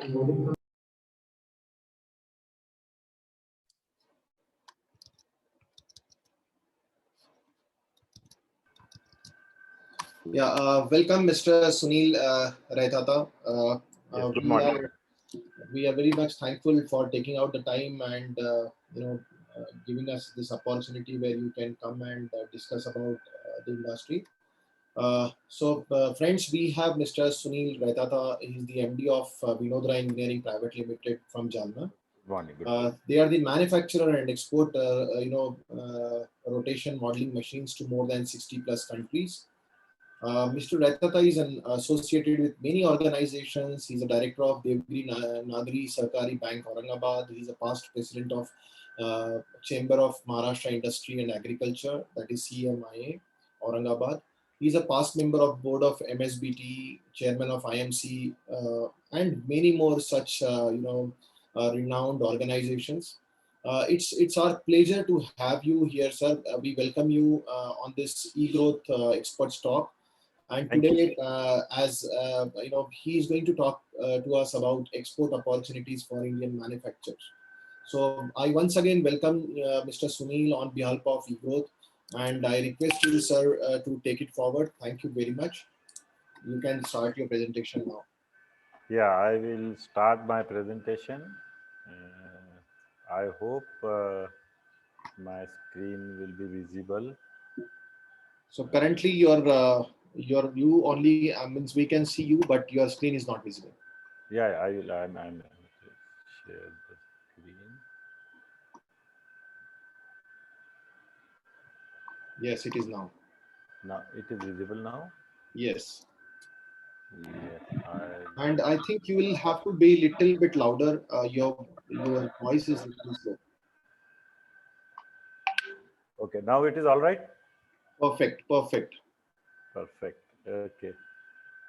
Yeah, welcome, Mr. Sunil Raitata. Yes, good morning. We are very much thankful for taking out the time and giving us this opportunity where you can come and discuss about the industry. Friends, we have Mr. Sunil Raitata. He's the MD of Vinodra Engineering Private Limited from Jalna. Morning. Good. They are the manufacturer and export, rotation modeling machines to more than 60 plus countries. Mr. Raitata is associated with many organizations. He's a director of Devgiri Nagari Sarkari Bank, Aurangabad. He's a past president of Chamber of Maharashtra Industry and Agriculture, that is CMIA, Aurangabad. He's a past member of board of MSBT, chairman of IMC, and many more such renowned organizations. It's our pleasure to have you here, sir. We welcome you on this e-growth experts talk. And today, he is going to talk to us about export opportunities for Indian manufacturers. So I once again welcome Mr. Sunil on behalf of eGrowth, and I request you, sir, to take it forward. Thank you very much. You can start your presentation now. Yeah, I will start my presentation. I hope my screen will be visible. So currently, you only means we can see you, but your screen is not visible. Yeah, I will. I'm share the screen. Yes, it is now. Now it is visible now. Yes. Yes, And I think you will have to be a little bit louder. Your voice is little slow. Okay, now it is all right. Perfect. Perfect. Okay.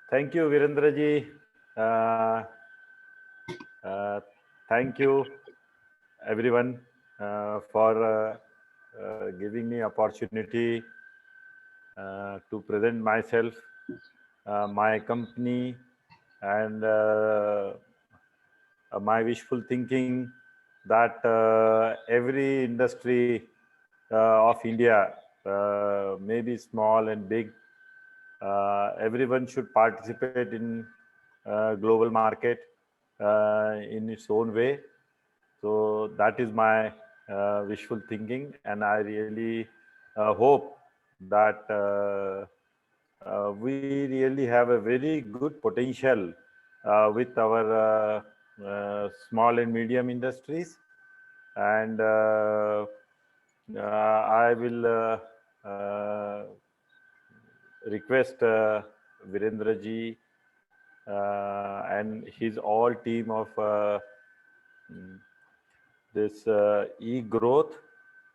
Thank you, Virendra ji. Thank you, everyone, for giving me opportunity to present myself, my company, and my wishful thinking that every industry of India, maybe small and big, everyone should participate in global market in its own way. So that is my wishful thinking, and I really hope that we really have a very good potential with our small and medium industries, and I will request Virendra ji and his all team of this e-growth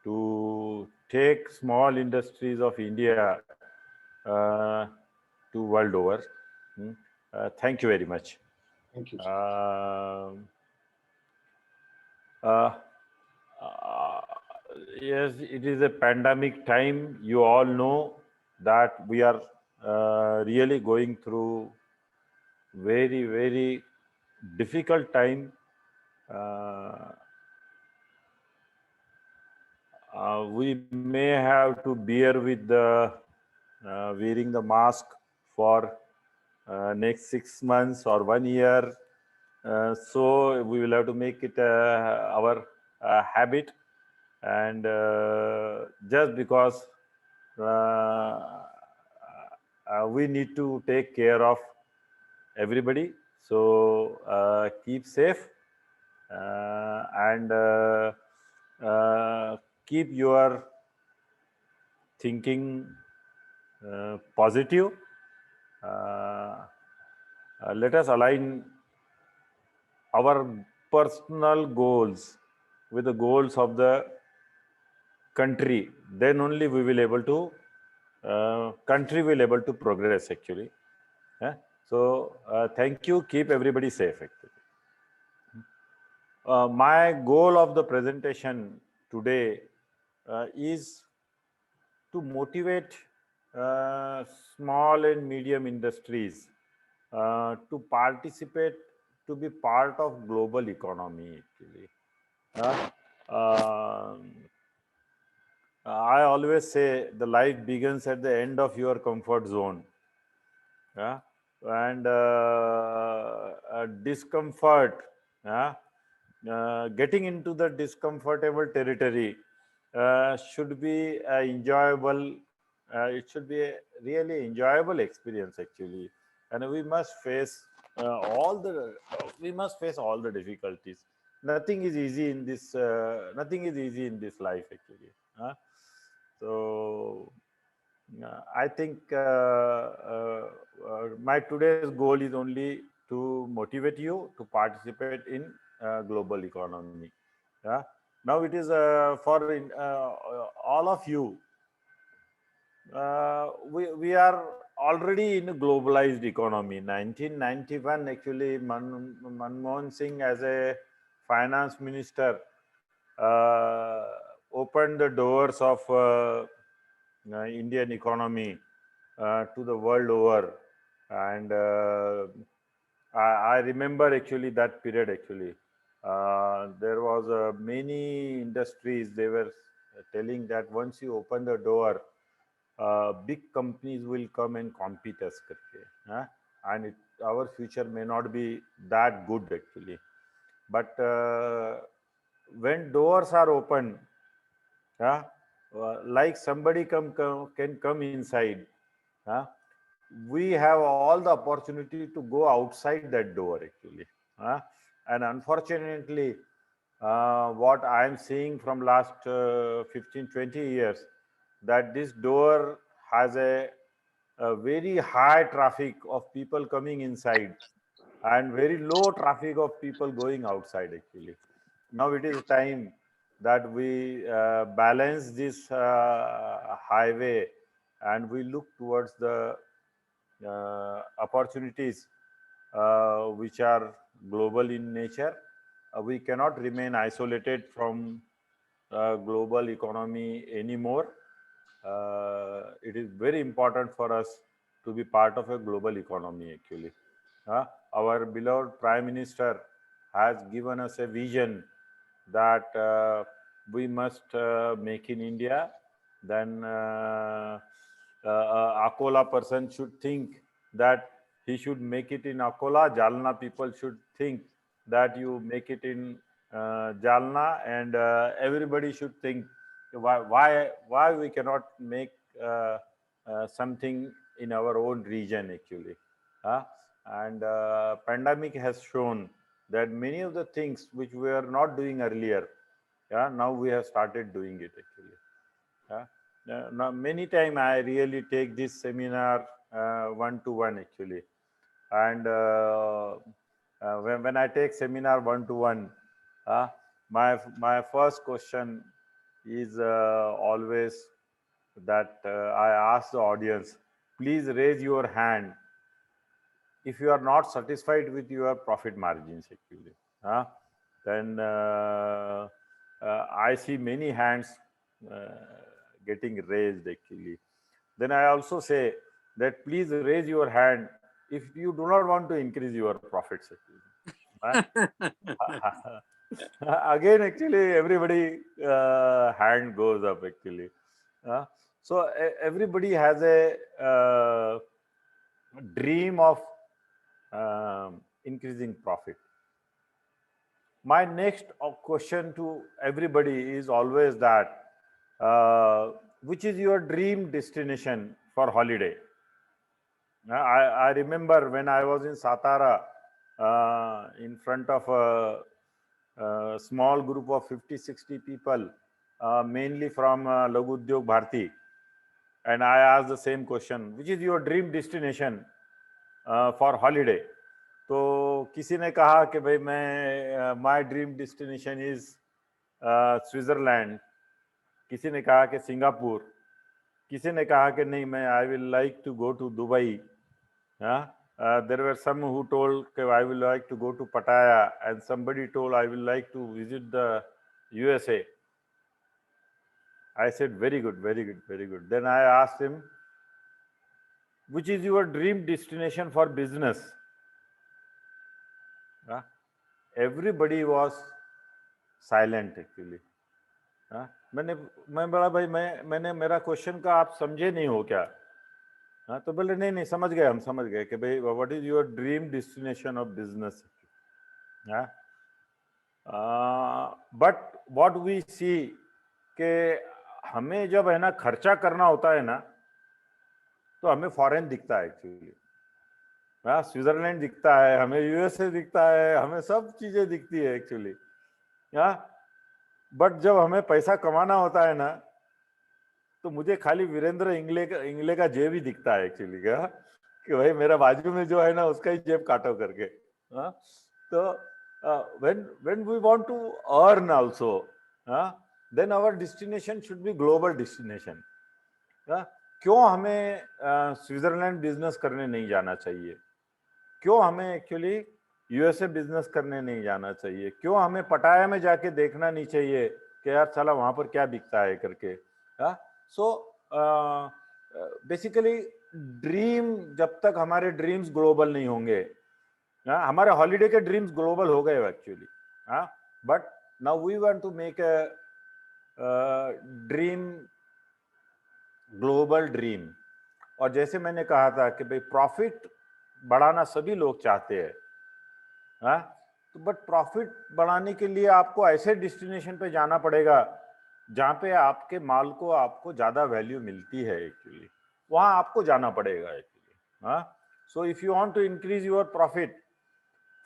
to take small industries of India to world over. Thank you very much. Thank you. Yes, it is a pandemic time. You all know that we are really going through very, very difficult time. We may have to bear with the wearing the mask for next 6 months or 1 year. So we will have to make it our habit, and just because we need to take care of everybody, so keep safe and keep your thinking positive. Let us align our personal goals with the goals of the country. Then only we will able to country will able to progress actually. So thank you. Keep everybody safe actually. My goal of the presentation today is to motivate small and medium industries to participate to be part of global economy actually. Um, I always say the life begins at the end of your comfort zone. Yeah, and discomfort. Yeah, getting into the discomfortable territory should be enjoyable. It should be a really enjoyable experience actually, and we must face all the difficulties. Nothing is easy in this. Nothing is easy in this life actually. So I think my today's goal is only to motivate you to participate in global economy. Yeah. Now it is for all of you. We are already in a globalized economy. 1991, actually, Manmohan Singh, as a finance minister, uh, opened the doors of Indian economy to the world over, and I remember actually that period. Actually, there was many industries. They were telling that once you open the door, big companies will come and compete us, करके, and our future may not be that good actually. But when doors are open, yeah, like somebody can come inside. Huh? We have all the opportunity to go outside that door actually. Huh? And unfortunately, what I am seeing from last 15, 20 years, that this door has a very high traffic of people coming inside and very low traffic of people going outside actually. Now it is time that we balance this highway and we look towards the opportunities which are global in nature. We cannot remain isolated from global economy anymore. It is very important for us to be part of a global economy actually. Our beloved Prime Minister has given us a vision that we must make in India. Then Akola person should think that he should make it in Akola. Jalna people should think that you make it in Jalna, and everybody should think why we cannot make something in our own region actually. And pandemic has shown that many of the things which we were not doing earlier, yeah, now we have started doing it actually. Now many time I really take this seminar one to one actually, and when I take seminar one to one, my first question is always that I ask the audience, please raise your hand if you are not satisfied with your profit margins actually. Then I see many hands getting raised actually. Then I also say that please raise your hand if you do not want to increase your profits actually. Again, actually, everybody hand goes up actually. So everybody has a dream of increasing profit. My next question to everybody is always that which is your dream destination for holiday? I remember when I was in Satara in front of a small group of 50-60 people, mainly from Laghu Udyog Bharti, and I asked the same question, which is your dream destination for holiday? तो किसी ने कहा कि भाई मैं my dream destination is Switzerland, किसी ने कहा कि सिंगापुर, किसी ने कहा कि नहीं मैं I will like to go to Dubai. There were some who told I will like to go to Pattaya, and somebody told I will like to visit the USA. I said very good, very good, very good. Then I asked him, which is your dream destination for business? Everybody was silent actually. मैं बड़ा भाई मैंने मेरा question का आप समझे नहीं हो क्या? हाँ, तो बोले नहीं समझ गए, हम समझ गए कि भाई what is your dream destination of business. But what we see कि हमें जब है ना खर्चा करना होता है ना, तो हमें फॉरेन दिखता है एक्चुअली. हाँ, स्विट्जरलैंड दिखता है, हमें यूएसए दिखता है, हमें सब चीजें दिखती है एक्चुअली. हाँ, बट जब हमें पैसा कमाना होता है ना, तो मुझे खाली वीरेंद्र इंगले का जेब ही दिखता है एक्चुअली. क्या कि भाई मेरा बाजू में जो है ना उसका ही जेब काटो करके. हाँ, तो when we want to earn also, then our destination should be global destination. क्यों हमें स्विट्जरलैंड बिजनेस करने नहीं जाना चाहिए? क्यों हमें एक्चुअली यूएसए बिजनेस करने नहीं जाना चाहिए? क्यों हमें पटाया में जाके देखना नहीं चाहिए कि यार साला वहां पर क्या बिकता है करके? सो बेसिकली ड्रीम, जब तक हमारे ड्रीम्स ग्लोबल नहीं होंगे, हमारे हॉलीडे के ड्रीम्स ग्लोबल हो गए actually. But now we want to make a dream global dream. और जैसे मैंने कहा था कि भाई प्रॉफिट बढ़ाना सभी लोग चाहते हैं. तो बट प्रॉफिट बढ़ाने के लिए आपको ऐसे डेस्टिनेशन पे जाना पड़ेगा जहाँ पे आपके माल को आपको ज़्यादा वैल्यू मिलती है एक्चुअली. वहाँ आपको जाना पड़ेगा actually. So if you want to increase your profit,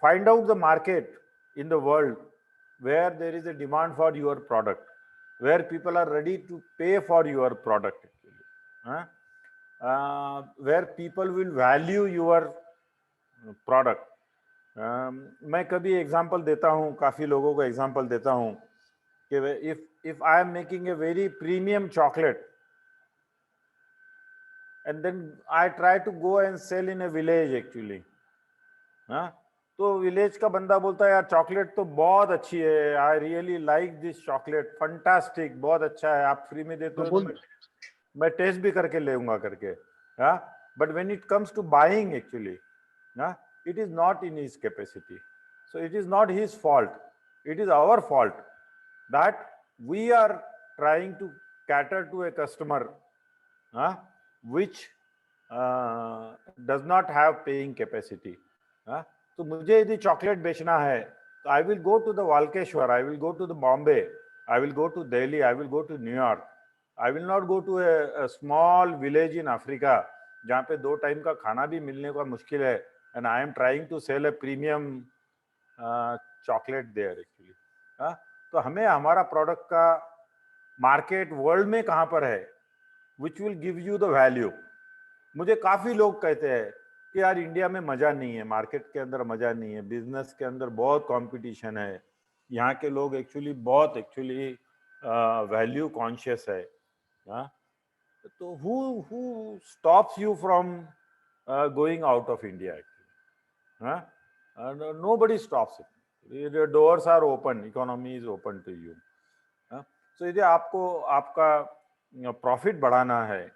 find out the market in the world where there is a demand for your product, where people are ready to pay for your product actually. Where people will value your product. मैं कभी example देता हूँ, काफ़ी लोगों को example देता हूँ कि if I am making a very premium chocolate and then I try to go and sell in a village actually, तो विलेज का बंदा बोलता है यार चॉकलेट तो बहुत अच्छी है, I really like this chocolate, fantastic, बहुत अच्छा है, आप फ्री में देते हो तो मैं टेस्ट भी करके लेऊंगा करके. But when it comes to buying actually, it is not in his capacity. So it is not his fault, it is our fault that we are trying to cater to a customer which does not have paying capacity. तो मुझे यदि chocolate बेचना है तो I will go to the Walkeshwar, I will go to the Bombay, I will go to Delhi, I will go to New York. I will not go to a small village in Africa जहाँ पे 2 time का खाना भी मिलने का मुश्किल है, and I am trying to sell a premium chocolate there actually. तो हमें हमारा प्रोडक्ट का मार्केट वर्ल्ड में कहाँ पर है, which will give you the value. मुझे काफी लोग कहते हैं कि यार इंडिया में मजा नहीं है, मार्केट के अंदर मजा नहीं है, बिजनेस के अंदर बहुत कंपटीशन है, यहाँ के लोग एक्चुअली बहुत एक्चुअली वैल्यू कॉन्शियस है. तो who stops you from going out of India? Nobody stops it. The doors are open, economy is open to you. So यदि आपको आपका प्रॉफिट बढ़ाना है,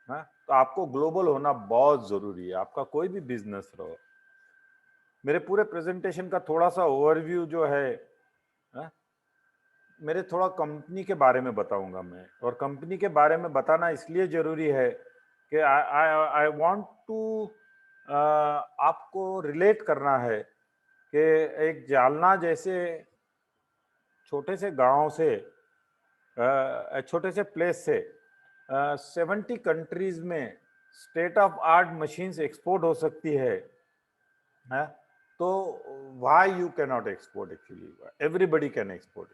तो आपको ग्लोबल होना बहुत जरूरी है, आपका कोई भी बिजनेस रहो. मेरे पूरे प्रेजेंटेशन का थोड़ा सा ओवरव्यू जो है, मेरे थोड़ा कंपनी के बारे में बताऊंगा मैं. और कंपनी के बारे में बताना इसलिए जरूरी है कि आई वांट टू आपको रिलेट करना है कि एक जालना जैसे छोटे से गांव से, छोटे से प्लेस से 70 कंट्रीज में state of art machines export हो सकती है. तो why you can not export? Actually everybody can export.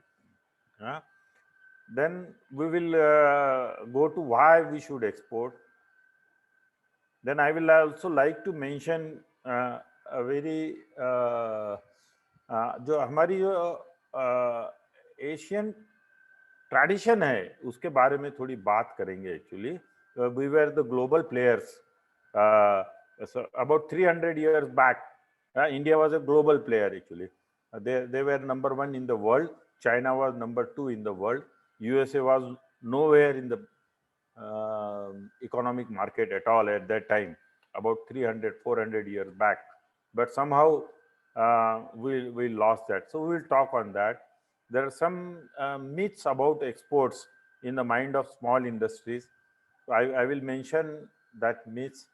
Then we will go to why we should export. Then I will also like to mention a very जो हमारी जो Asian tradition है उसके बारे में थोड़ी बात करेंगे. Actually we were the global players so about 300 years back. India was a global player actually. They were number 1 in the world. China was number 2 in the world. USA was nowhere in the economic market at all at that time, about 300-400 years back. But somehow we lost that. So we'll talk on that. There are some myths about exports in the mind of small industries. I will mention that myths.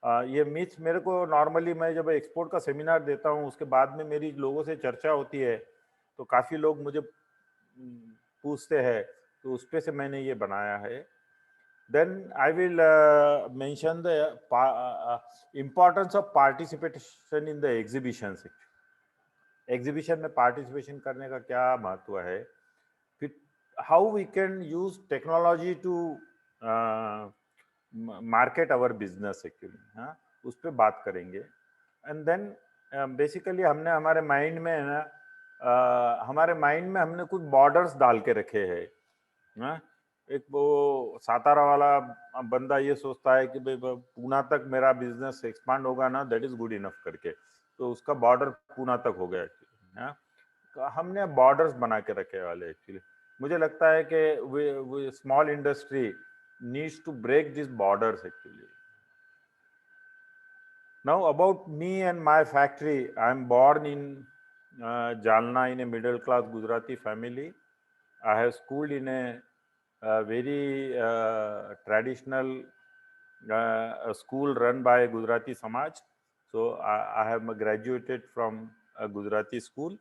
ये myths मेरे को normally मैं जब export का seminar देता हूँ उसके बाद में मेरी लोगों से चर्चा होती है तो काफ़ी लोग मुझे पूछते हैं तो उस पे से मैंने ये बनाया है. Then I will mention the importance of participation in the exhibitions. Exhibition में पार्टिसिपेशन करने का क्या महत्व है, फिर how we can use technology to market our business actually. हाँ, उस पर बात करेंगे. एंड देन बेसिकली हमने हमारे माइंड में है ना, हमारे माइंड में हमने कुछ बॉर्डर्स डाल के रखे हैं. हाँ, एक वो सातारा वाला बंदा ये सोचता है कि भाई पूना तक मेरा बिजनेस एक्सपांड होगा ना, दैट इज गुड इनफ करके, तो उसका बॉर्डर पूना तक हो गया. हाँ, हमने बॉर्डर्स बना के रखे वाले एक्चुअली. मुझे लगता है कि small industry needs to break this borders actually. Now about me and my factory, I am born in Jalna in a middle class Gujarati family. I have schooled in a very traditional school run by Gujarati Samaj. So I have graduated from a Gujarati school.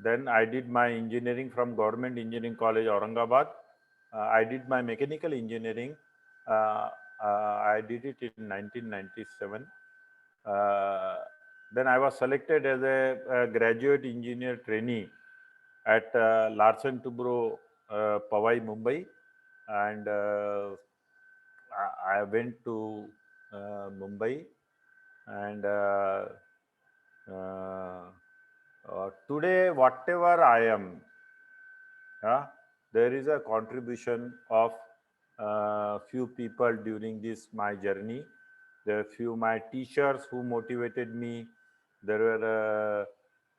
Then I did my engineering from Government Engineering College, Aurangabad. I did my mechanical engineering. I did it in 1997. Then I was selected as a graduate engineer trainee at Larsen Toubro, Powai, Mumbai, and I went to Mumbai, and today whatever I am, there is a contribution of few people during this my journey. There are few my teachers who motivated me. There were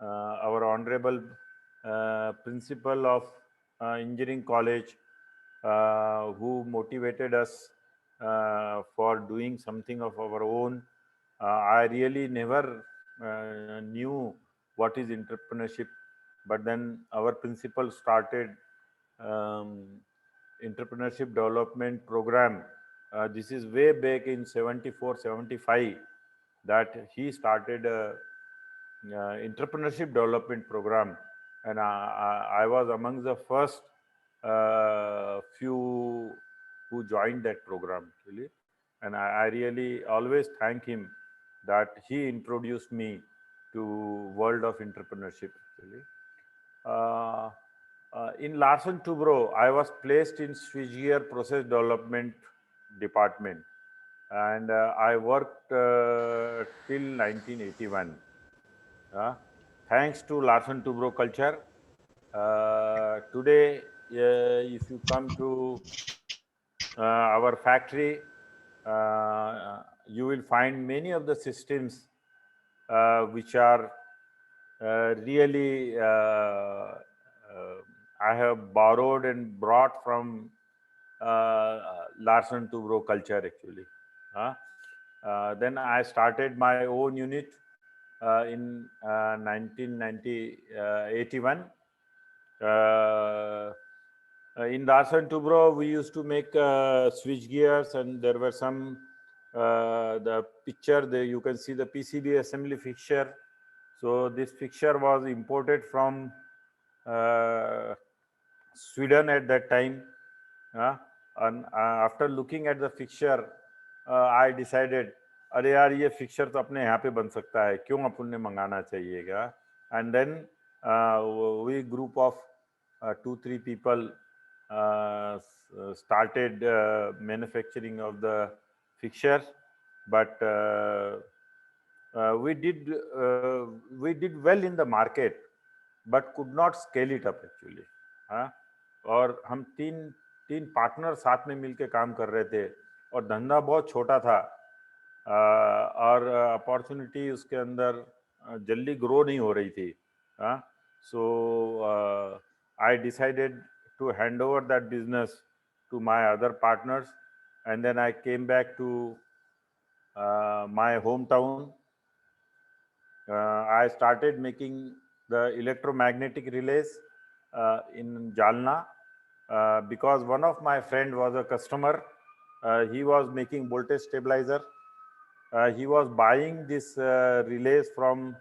our honorable principal of engineering college who motivated us for doing something of our own. I really never knew what is entrepreneurship, but then our principal started entrepreneurship development program. This is way back in 74, 75 that he started a entrepreneurship development program, and I was among the first few who joined that program really. And I really always thank him that he introduced me to world of entrepreneurship really. In Larsen Toubro, I was placed in switchgear process development department, and I worked till 1981. Thanks to Larsen Toubro culture, today if you come to our factory, you will find many of the systems which are really I have borrowed and brought from Larsen Toubro culture actually. Then I started my own unit in 1981. In Larsen Toubro, we used to make switch gears, and there were some the picture there you can see the PCB assembly fixture. So this fixture was imported from Sweden at that time. And after looking at the fixture, I decided, अरे यार ये fixture तो अपने यहाँ पे बन सकता है, क्यों अपन ने मंगाना चाहिएगा? And then we group of 2-3 people started manufacturing of the fixture, but we did well in the market, but could not scale it up actually. और हम तीन पार्टनर साथ में मिलके काम कर रहे थे और धंधा बहुत छोटा था और अपॉर्चुनिटी उसके अंदर जल्दी ग्रो नहीं हो रही थी. So I decided to hand over that business to my other partners, and then I came back to my hometown I started making the electromagnetic relays in Jalna because one of my friend was a customer. He was making voltage stabilizer. He was buying this relays from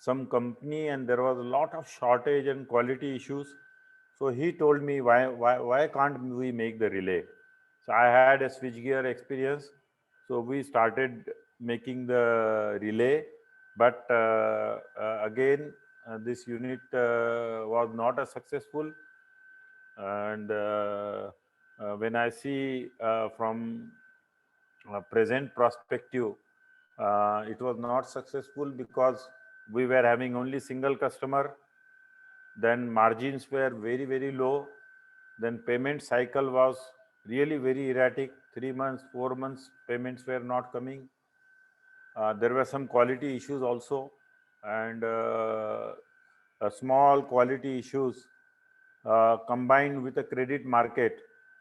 some company, and there was a lot of shortage and quality issues. So he told me, why can't we make the relay? So I had a switchgear experience. So we started making the relay, but again, this unit was not as successful. And when I see from present perspective, it was not successful because we were having only single customer. Then margins were very, very low. Then payment cycle was really very erratic. 3 months, 4 months payments were not coming. There were some quality issues also, and small quality issues combined with a credit market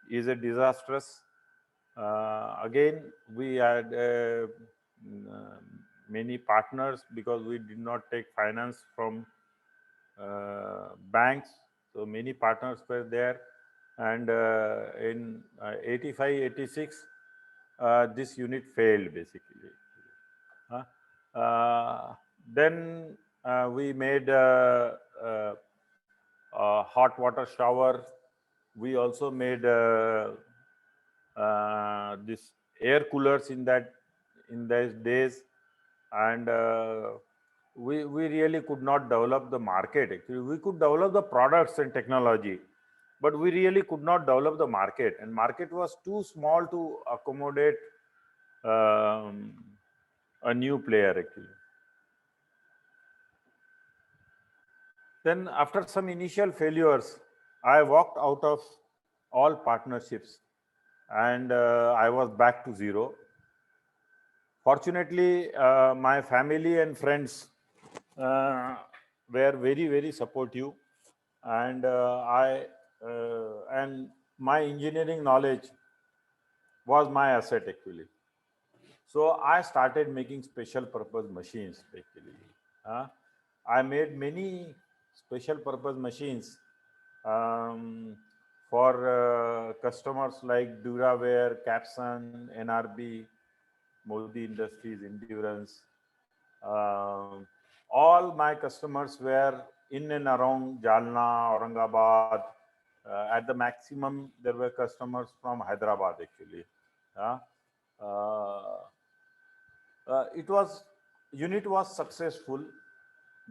is a disastrous. Again, we had many partners because we did not take finance from banks. So many partners were there, and in 85, 86, this unit failed basically. Then we made a hot water shower. We also made this air coolers in those days, and we really could not develop the market. Actually, we could develop the products and technology, but we really could not develop the market, and market was too small to accommodate um, a new player actually. Then after some initial failures, I walked out of all partnerships, and I was back to zero. Fortunately, my family and friends were very, very supportive, and and my engineering knowledge was my asset actually. So I started making special purpose machines actually. I made many special purpose machines um, for customers like Duraware, Capson, NRB, Modi Industries, Endurance. Um all my customers were in and around Jalna, Aurangabad. At the maximum, there were customers from Hyderabad actually. Uh, uh, it was unit was successful.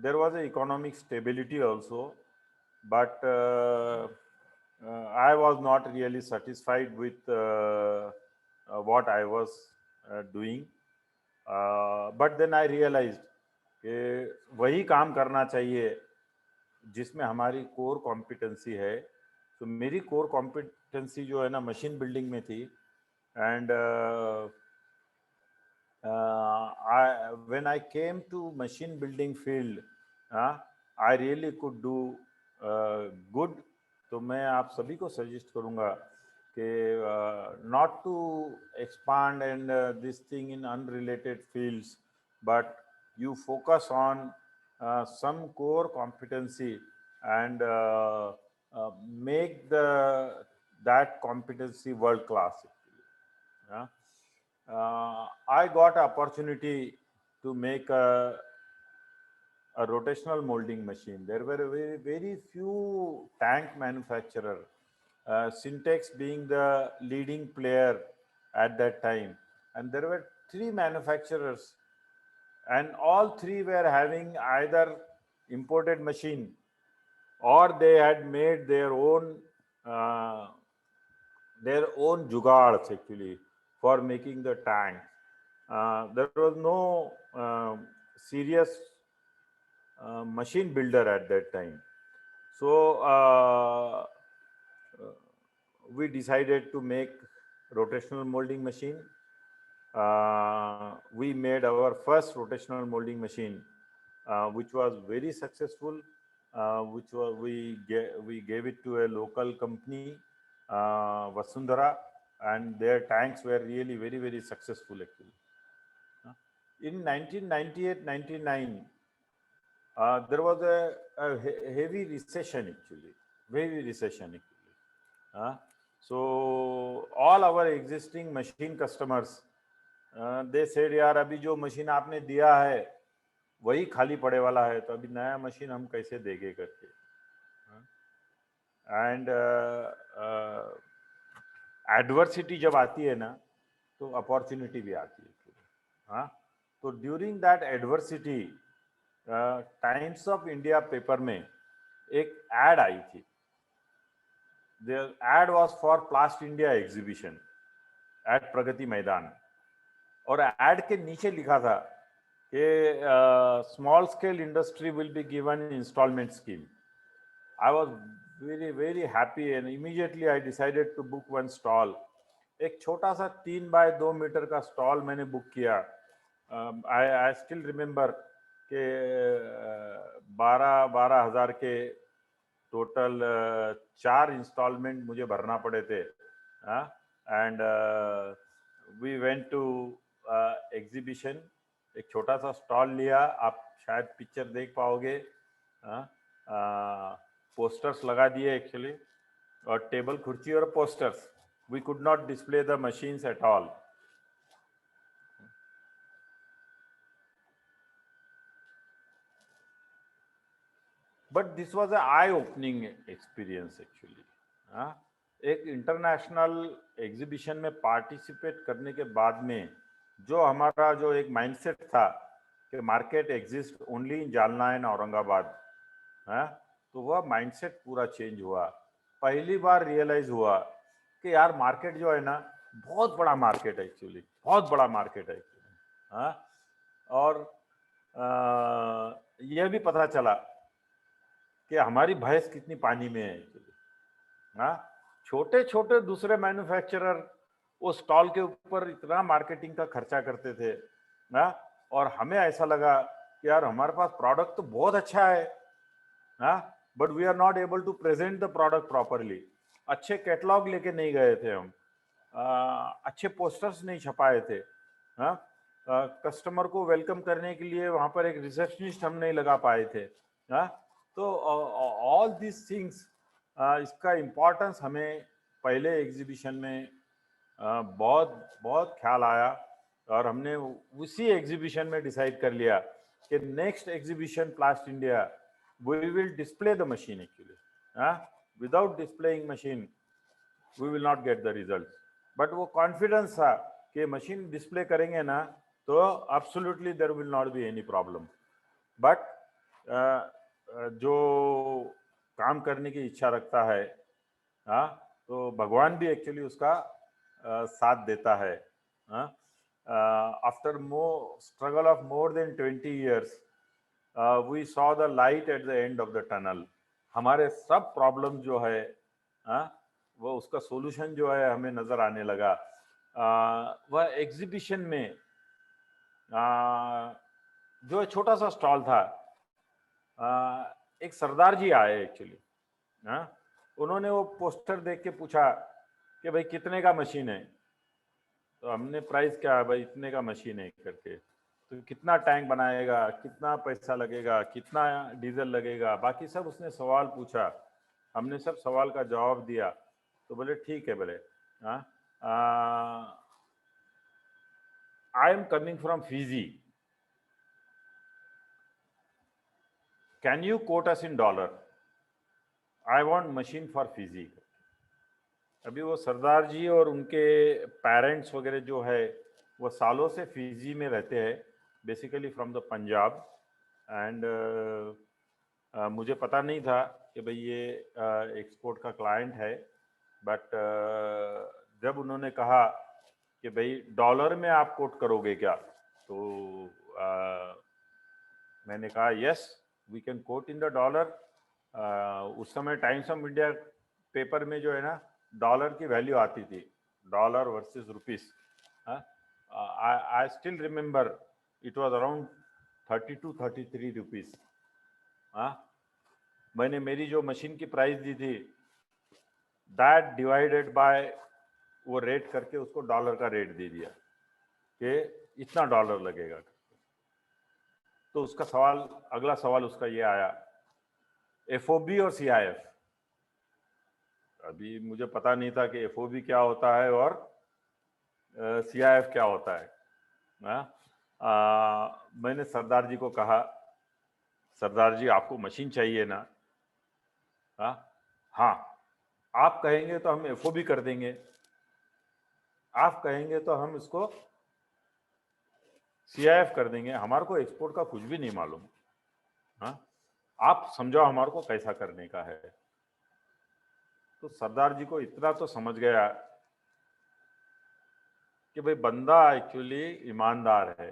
There was an economic stability also, but I was not really satisfied with what I was doing. But then I realized कि वही काम करना चाहिए जिसमें हमारी core competency है. तो मेरी कोर कॉम्पिटेंसी जो है ना मशीन बिल्डिंग में थी. And when I came to machine building field, I really could do good. तो मैं आप सभी को सजेस्ट करूँगा कि not to expand and this thing in unrelated fields, but you focus on some core competency and make that competency world class. Yeah. I got an opportunity to make a rotational molding machine. There were very, very few tank manufacturers, Syntex being the leading player at that time. And there were three manufacturers, and all three were having either imported machine or they had made uh, their own jugards actually for making the tank. There was no serious machine builder at that time. So we decided to make rotational molding machine. We made our first rotational molding machine, which was very successful. Which was we gave it to a local company, Vasundhara, and their tanks were really very, very successful actually. In 1998-99, there was a heavy recession actually, heavy recession actually. So all our existing machine customers, they said यार अभी जो machine आपने दिया है वही खाली पड़े वाला है, तो अभी नया मशीन हम कैसे देंगे करके. एंड एडवर्सिटी जब आती है ना तो अपॉर्चुनिटी भी आती है. हाँ, तो during that adversity Times of India paper में एक एड आई थी. The ad was for Plast India exhibition at Pragati Maidan, और एड के नीचे लिखा था कि small scale industry will be given installment scheme. I was very happy and immediately I decided to book one stall. एक छोटा सा 3 बाय 2 मीटर का स्टॉल मैंने बुक किया. I still remember कि 12,000 के टोटल 4 इंस्टॉलमेंट मुझे भरना पड़े थे. And we went to exhibition. एक छोटा सा स्टॉल लिया, आप शायद पिक्चर देख पाओगे. पोस्टर्स लगा दिए एक्चुअली, और टेबल कुर्सी और posters. We could not display the machines at all. But this was a eye opening experience actually. एक इंटरनेशनल एग्जीबिशन में पार्टिसिपेट करने के बाद में जो हमारा जो एक माइंडसेट था कि market exist only in Jalna and Aurangabad, तो वह माइंडसेट पूरा चेंज हुआ. पहली बार रियलाइज हुआ कि यार मार्केट जो है ना बहुत बड़ा मार्केट है एक्चुअली, बहुत बड़ा मार्केट है एक्चुअली. और यह भी पता चला कि हमारी भैंस कितनी पानी में है एक्चुअली. छोटे छोटे दूसरे मैन्युफैक्चरर वो स्टॉल के ऊपर इतना मार्केटिंग का खर्चा करते थे ना, और हमें ऐसा लगा कि यार हमारे पास प्रोडक्ट तो बहुत अच्छा है, but we are not able to present the product properly. अच्छे कैटलॉग लेके नहीं गए थे हम, अच्छे पोस्टर्स नहीं छपाए थे. कस्टमर को वेलकम करने के लिए वहाँ पर एक रिसेप्शनिस्ट हम नहीं लगा पाए थे. तो ऑल दिस थिंग्स, इसका इम्पोर्टेंस हमें पहले एग्जीबिशन में बहुत बहुत ख्याल आया, और हमने उसी एग्जीबिशन में डिसाइड कर लिया कि next exhibition प्लास्ट India we will display the machine actually. Without displaying machine we will not get the results. but वो confidence था कि machine display करेंगे ना तो absolutely there will not be any problem. but जो काम करने की इच्छा रखता है, तो भगवान भी एक्चुअली उसका साथ देता है. After struggle of more than 20 years we saw the light at the end of the tunnel. हमारे सब प्रॉब्लम जो है वो उसका सॉल्यूशन जो है हमें नजर आने लगा. वह एग्जीबिशन में जो छोटा सा स्टॉल था, एक सरदार जी आए एक्चुअली. उन्होंने वो पोस्टर देख के पूछा कि भाई कितने का मशीन है. तो हमने प्राइस क्या है भाई, इतने का मशीन है करके. तो कितना टैंक बनाएगा, कितना पैसा लगेगा, कितना डीजल लगेगा, बाकी सब उसने सवाल पूछा. हमने सब सवाल का जवाब दिया. तो बोले ठीक है, बोले I am coming from Fiji, can you quote us in dollar, I want machine for Fiji. अभी वो सरदार जी और उनके पेरेंट्स वगैरह जो है वो सालों से फिजी में रहते हैं, basically from the Punjab. And मुझे पता नहीं था कि भाई ये एक्सपोर्ट का क्लाइंट है. बट जब उन्होंने कहा कि भाई डॉलर में आप कोट करोगे क्या, तो मैंने कहा yes we can quote in the dollar. उस समय टाइम्स ऑफ इंडिया पेपर में जो है ना डॉलर की वैल्यू आती थी, dollar versus rupees. I still remember it was around 32-33 rupees. मैंने मेरी जो मशीन की प्राइस दी थी दैट डिवाइडेड बाय वो रेट करके उसको डॉलर का रेट दे दिया कि इतना डॉलर लगेगा. तो उसका सवाल, अगला सवाल उसका ये आया, एफओबी और सीआईएफ। अभी मुझे पता नहीं था कि एफओबी क्या होता है और सीआईएफ क्या होता है। मैंने सरदार जी को कहा, सरदार जी आपको मशीन चाहिए ना? हाँ, आप कहेंगे तो हम एफओबी कर देंगे, आप कहेंगे तो हम इसको सीआईएफ कर देंगे, हमारे को एक्सपोर्ट का कुछ भी नहीं मालूम। हाँ, आप समझाओ हमारे को कैसा करने का है। तो सरदार जी को इतना तो समझ गया कि भाई बंदा एक्चुअली ईमानदार है।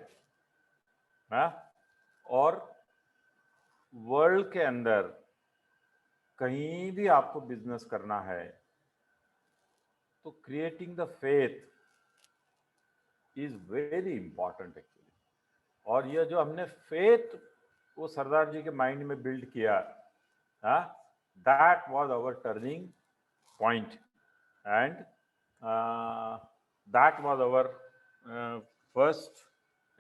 हाँ, और वर्ल्ड के अंदर कहीं भी आपको बिजनेस करना है तो creating the faith is very important actually. और ये जो हमने फेथ वो सरदार जी के माइंड में बिल्ड किया, that was our turning point and that was our first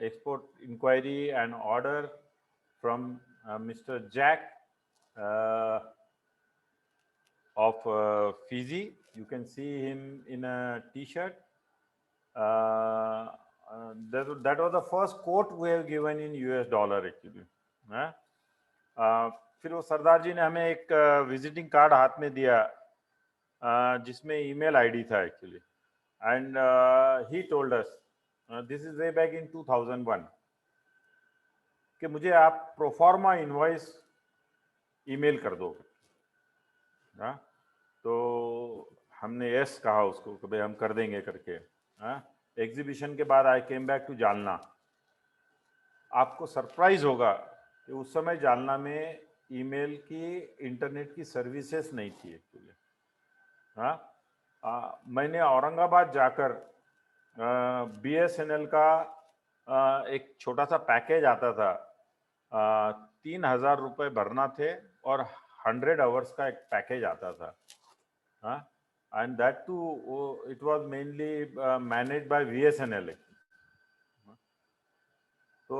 export inquiry and order from Mr. Jack of Fiji. You can see him in a t-shirt. That was the first quote we have given in US dollar actually. फिर वो सरदार जी ने हमें एक visiting card हाथ में दिया जिसमें email ID था actually, and he told us, this is way back in 2001, कि मुझे आप प्रोफॉर्मा इनवॉइस ईमेल कर दो। तो हमने यस कहा उसको कि भाई हम कर देंगे करके। एग्जीबिशन के बाद आई केम बैक टू जालना। आपको सरप्राइज होगा कि उस समय जालना में ईमेल की, इंटरनेट की सर्विसेज नहीं थी एक्चुअली। मैंने औरंगाबाद जाकर बीएसएनएल का एक छोटा सा पैकेज आता था, 3,000 रुपये भरना थे और 100 आवर्स का एक पैकेज आता था, and that too it was mainly managed by BSNL. तो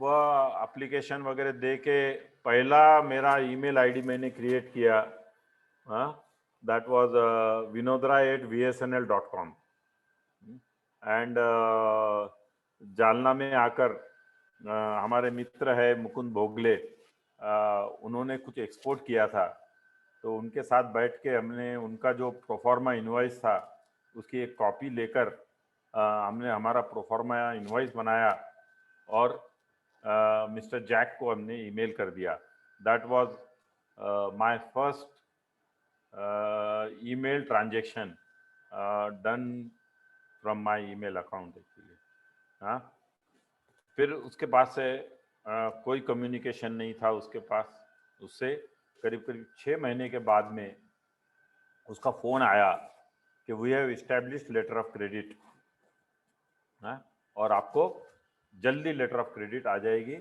वह एप्लीकेशन वगैरह दे के पहला मेरा ईमेल आईडी मैंने क्रिएट किया, that was vinodra@vsnl.com। And Jalna में आकर हमारे मित्र है मुकुंद भोगले, उन्होंने कुछ एक्सपोर्ट किया था, तो उनके साथ बैठ के हमने उनका जो प्रोफॉर्मा इनवॉइस था उसकी एक कॉपी लेकर हमने हमारा प्रोफॉर्मा इनवॉइस बनाया और मिस्टर जैक को हमने ईमेल कर दिया। That was my first email transaction done from my email account actually. फिर उसके बाद से कोई कम्युनिकेशन नहीं था उसके पास, उससे करीब करीब 6 महीने के बाद में उसका फ़ोन आया कि we have established letter of credit, और आपको जल्दी लेटर ऑफ क्रेडिट आ जाएगी।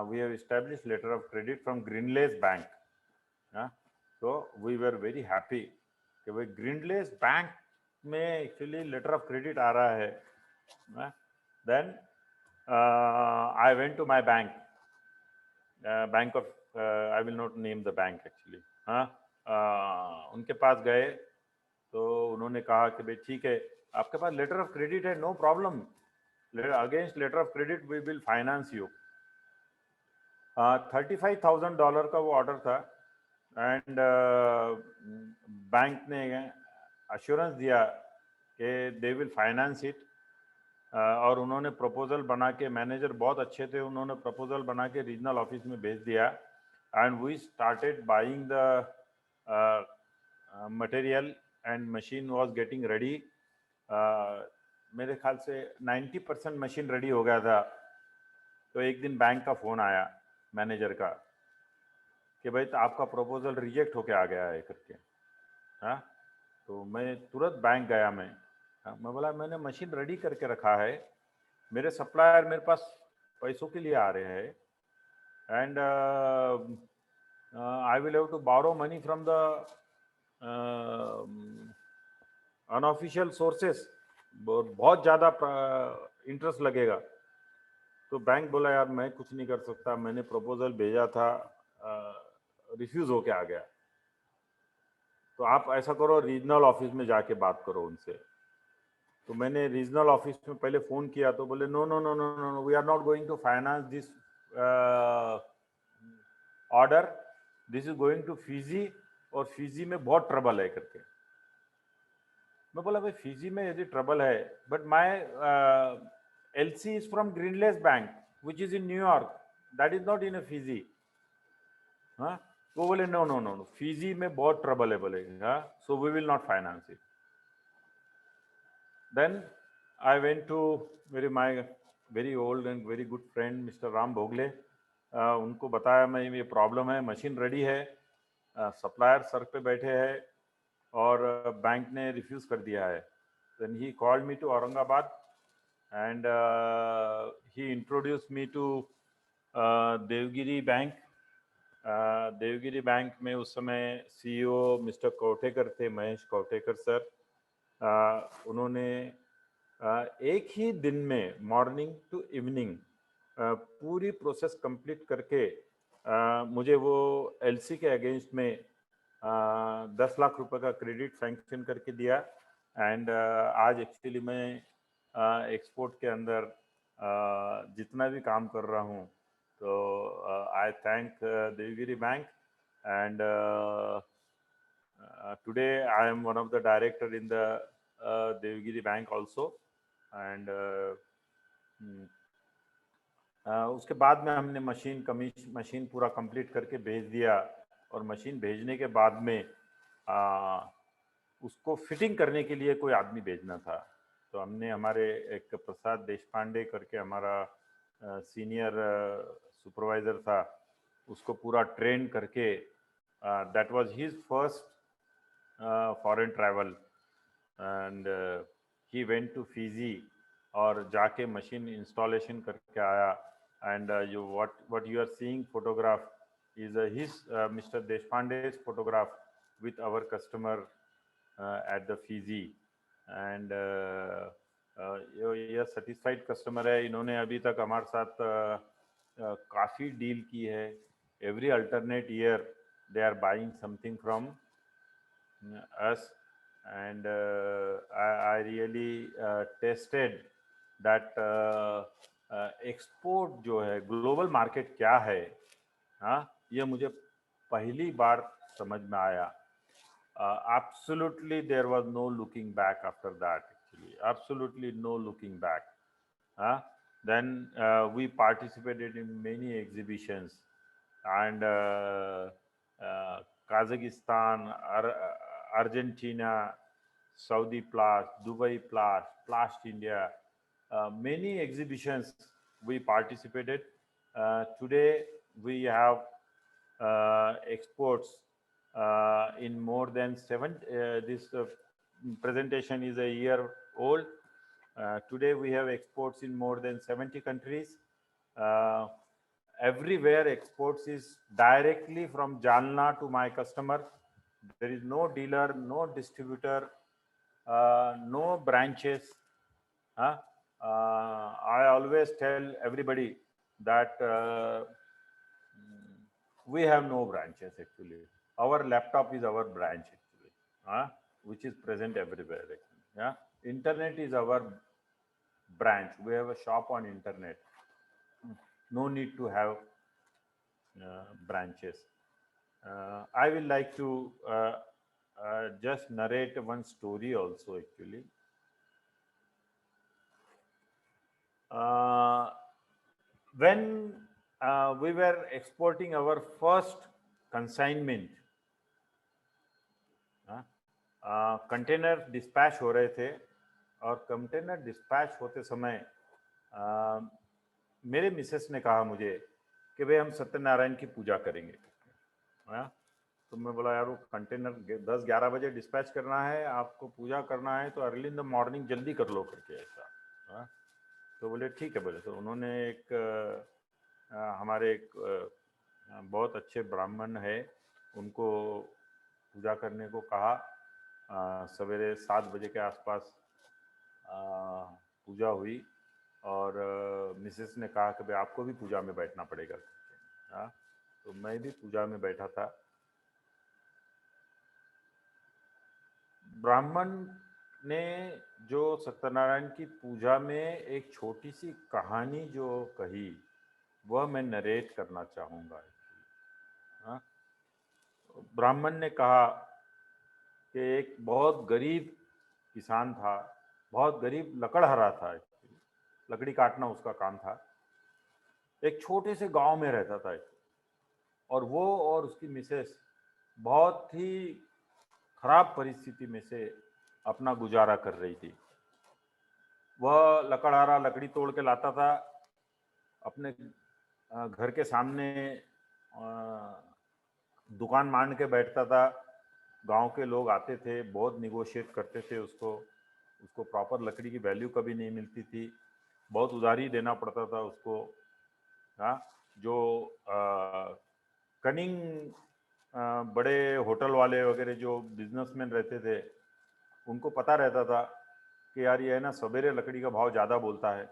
We have established letter of credit from Grindlays bank. तो वी वर वेरी हैप्पी कि भाई ग्रीनलेस बैंक में एक्चुअली लेटर ऑफ क्रेडिट आ रहा है। Then I went to my bank, bank of I will not name the bank actually। उनके पास गए तो उन्होंने कहा कि भाई ठीक है, आपके पास लेटर ऑफ क्रेडिट है, no problem, against letter of credit we will finance you. $35,000 का वो ऑर्डर था, एंड बैंक ने अश्योरेंस दिया कि दे विल फाइनेंस इट। और उन्होंने प्रपोजल बना के, मैनेजर बहुत अच्छे थे, उन्होंने प्रपोजल बना के रीजनल ऑफिस में भेज दिया, and we started buying the material and machine was getting ready. मेरे ख्याल से 90% मशीन रेडी हो गया था। तो एक दिन बैंक का फ़ोन आया मैनेजर का कि भाई तो आपका प्रपोजल रिजेक्ट होके आ गया है करके। तो मैं तुरंत बैंक गया, मैं बोला मैंने मशीन रेडी करके रखा है, मेरे सप्लायर मेरे पास पैसों के लिए आ रहे हैं, and I will have to borrow money from the unofficial sources, बहुत ज़्यादा इंटरेस्ट लगेगा। तो बैंक बोला यार मैं कुछ नहीं कर सकता, मैंने प्रपोजल भेजा था, रिफ्यूज होके आ गया। तो आप ऐसा करो, रीजनल ऑफिस में जाके बात करो उनसे। तो मैंने रीजनल ऑफिस में पहले फ़ोन किया तो बोले no no no no no no, we are not going to finance this order, this is going to Fiji, और फिजी में बहुत ट्रबल है करके। मैं बोला भाई फिजी में यदि ट्रबल है, but my LC is from Grindlays bank which is in New York, that is not in a Fiji. हाँ, वो बोले no no no no, Fiji में बहुत ट्रबल है बोले, हाँ, so we will not finance it. Then I went to my very old and very good friend mister Ram Bhogle. उनको बताया मैं ये प्रॉब्लम है, मशीन रेडी है, सप्लायर सर पे बैठे हैं और बैंक ने रिफ्यूज़ कर दिया है। Then he called me to Aurangabad and he introduce me to Devgiri bank. Devgiri bank में उस समय CEO मिस्टर कोटेकर थे, महेश कोटेकर सर। उन्होंने एक ही दिन में मॉर्निंग टू इवनिंग पूरी प्रोसेस कंप्लीट करके मुझे वो LC के अगेंस्ट में 10 लाख रुपए का क्रेडिट सैंक्शन करके दिया। एंड आज एक्चुअली मैं एक्सपोर्ट के अंदर जितना भी काम कर रहा हूँ, तो I thank Devgiri bank and today I am one of the director in the Devgiri Bank also and उसके बाद में हमने मशीन पूरा कंप्लीट करके भेज दिया। और मशीन भेजने के बाद में उसको फिटिंग करने के लिए कोई आदमी भेजना था। तो हमने हमारे एक प्रसाद देशपांडे करके हमारा सीनियर सुपरवाइज़र था, उसको पूरा ट्रेन करके, that was his first foreign travel and he went to Fiji और जाके मशीन इंस्टॉलेशन करके आया। And you what you are seeing photograph is his Mr. Deshpande's photograph with our customer at the Fiji and ये satisfied customer है। इन्होंने अभी तक हमारे साथ काफ़ी डील की है। every alternate year they are buying something from us and I really tested that export जो है, ग्लोबल मार्केट क्या है, हाँ, ये मुझे पहली बार समझ में आया। Absolutely there was no looking back after that, actually absolutely no looking back. Then we participated in many exhibitions and Kazakhstan, Argentina, Saudi Plast, Dubai Plast India, many exhibitions we participated. Today we have exports in more than this presentation is a year old. Today we have exports in more than 70 countries. Everywhere exports is directly from Jalna to my customer. There is no dealer, no distributor, no branches. I always tell everybody that we have no branches actually. Our laptop is our branch actually, which is present everywhere. Actually. Internet is our branch. We have a shop on internet. No need to have branches. I will like to just narrate one story also actually. When we were exporting our first consignment, container dispatch हो रहे थे और container dispatch होते समय मेरे Mrs ने कहा मुझे कि भाई हम सत्यनारायण की पूजा करेंगे। तो मैं बोला यार वो कंटेनर 10-11 बजे डिस्पैच करना है, आपको पूजा करना है तो अर्ली इन द मॉर्निंग जल्दी कर लो करके ऐसा। तो बोले ठीक है। बोले तो उन्होंने हमारे एक बहुत अच्छे ब्राह्मण है, उनको पूजा करने को कहा। सवेरे 7 बजे के आसपास पूजा हुई और मिसेस ने कहा कि भाई आपको भी पूजा में बैठना पड़ेगा। हाँ, तो मैं भी पूजा में बैठा था। ब्राह्मण ने जो सत्यनारायण की पूजा में एक छोटी सी कहानी जो कही, वह मैं नरेट करना चाहूँगा। हाँ, ब्राह्मण ने कहा कि एक बहुत गरीब किसान था, बहुत गरीब लकड़हारा था, लकड़ी काटना उसका काम था। एक छोटे से गांव में रहता था और वो और उसकी मिसेस बहुत ही खराब परिस्थिति में से अपना गुजारा कर रही थी। वह लकड़हारा लकड़ी तोड़ के लाता था, अपने घर के सामने दुकान मान के बैठता था। गांव के लोग आते थे, बहुत निगोशिएट करते थे उसको प्रॉपर लकड़ी की वैल्यू कभी नहीं मिलती थी, बहुत उधारी देना पड़ता था उसको। हाँ, जो कनिंग बड़े होटल वाले वगैरह जो बिजनेसमैन रहते थे, उनको पता रहता था कि यार ये है ना सवेरे लकड़ी का भाव ज़्यादा बोलता है,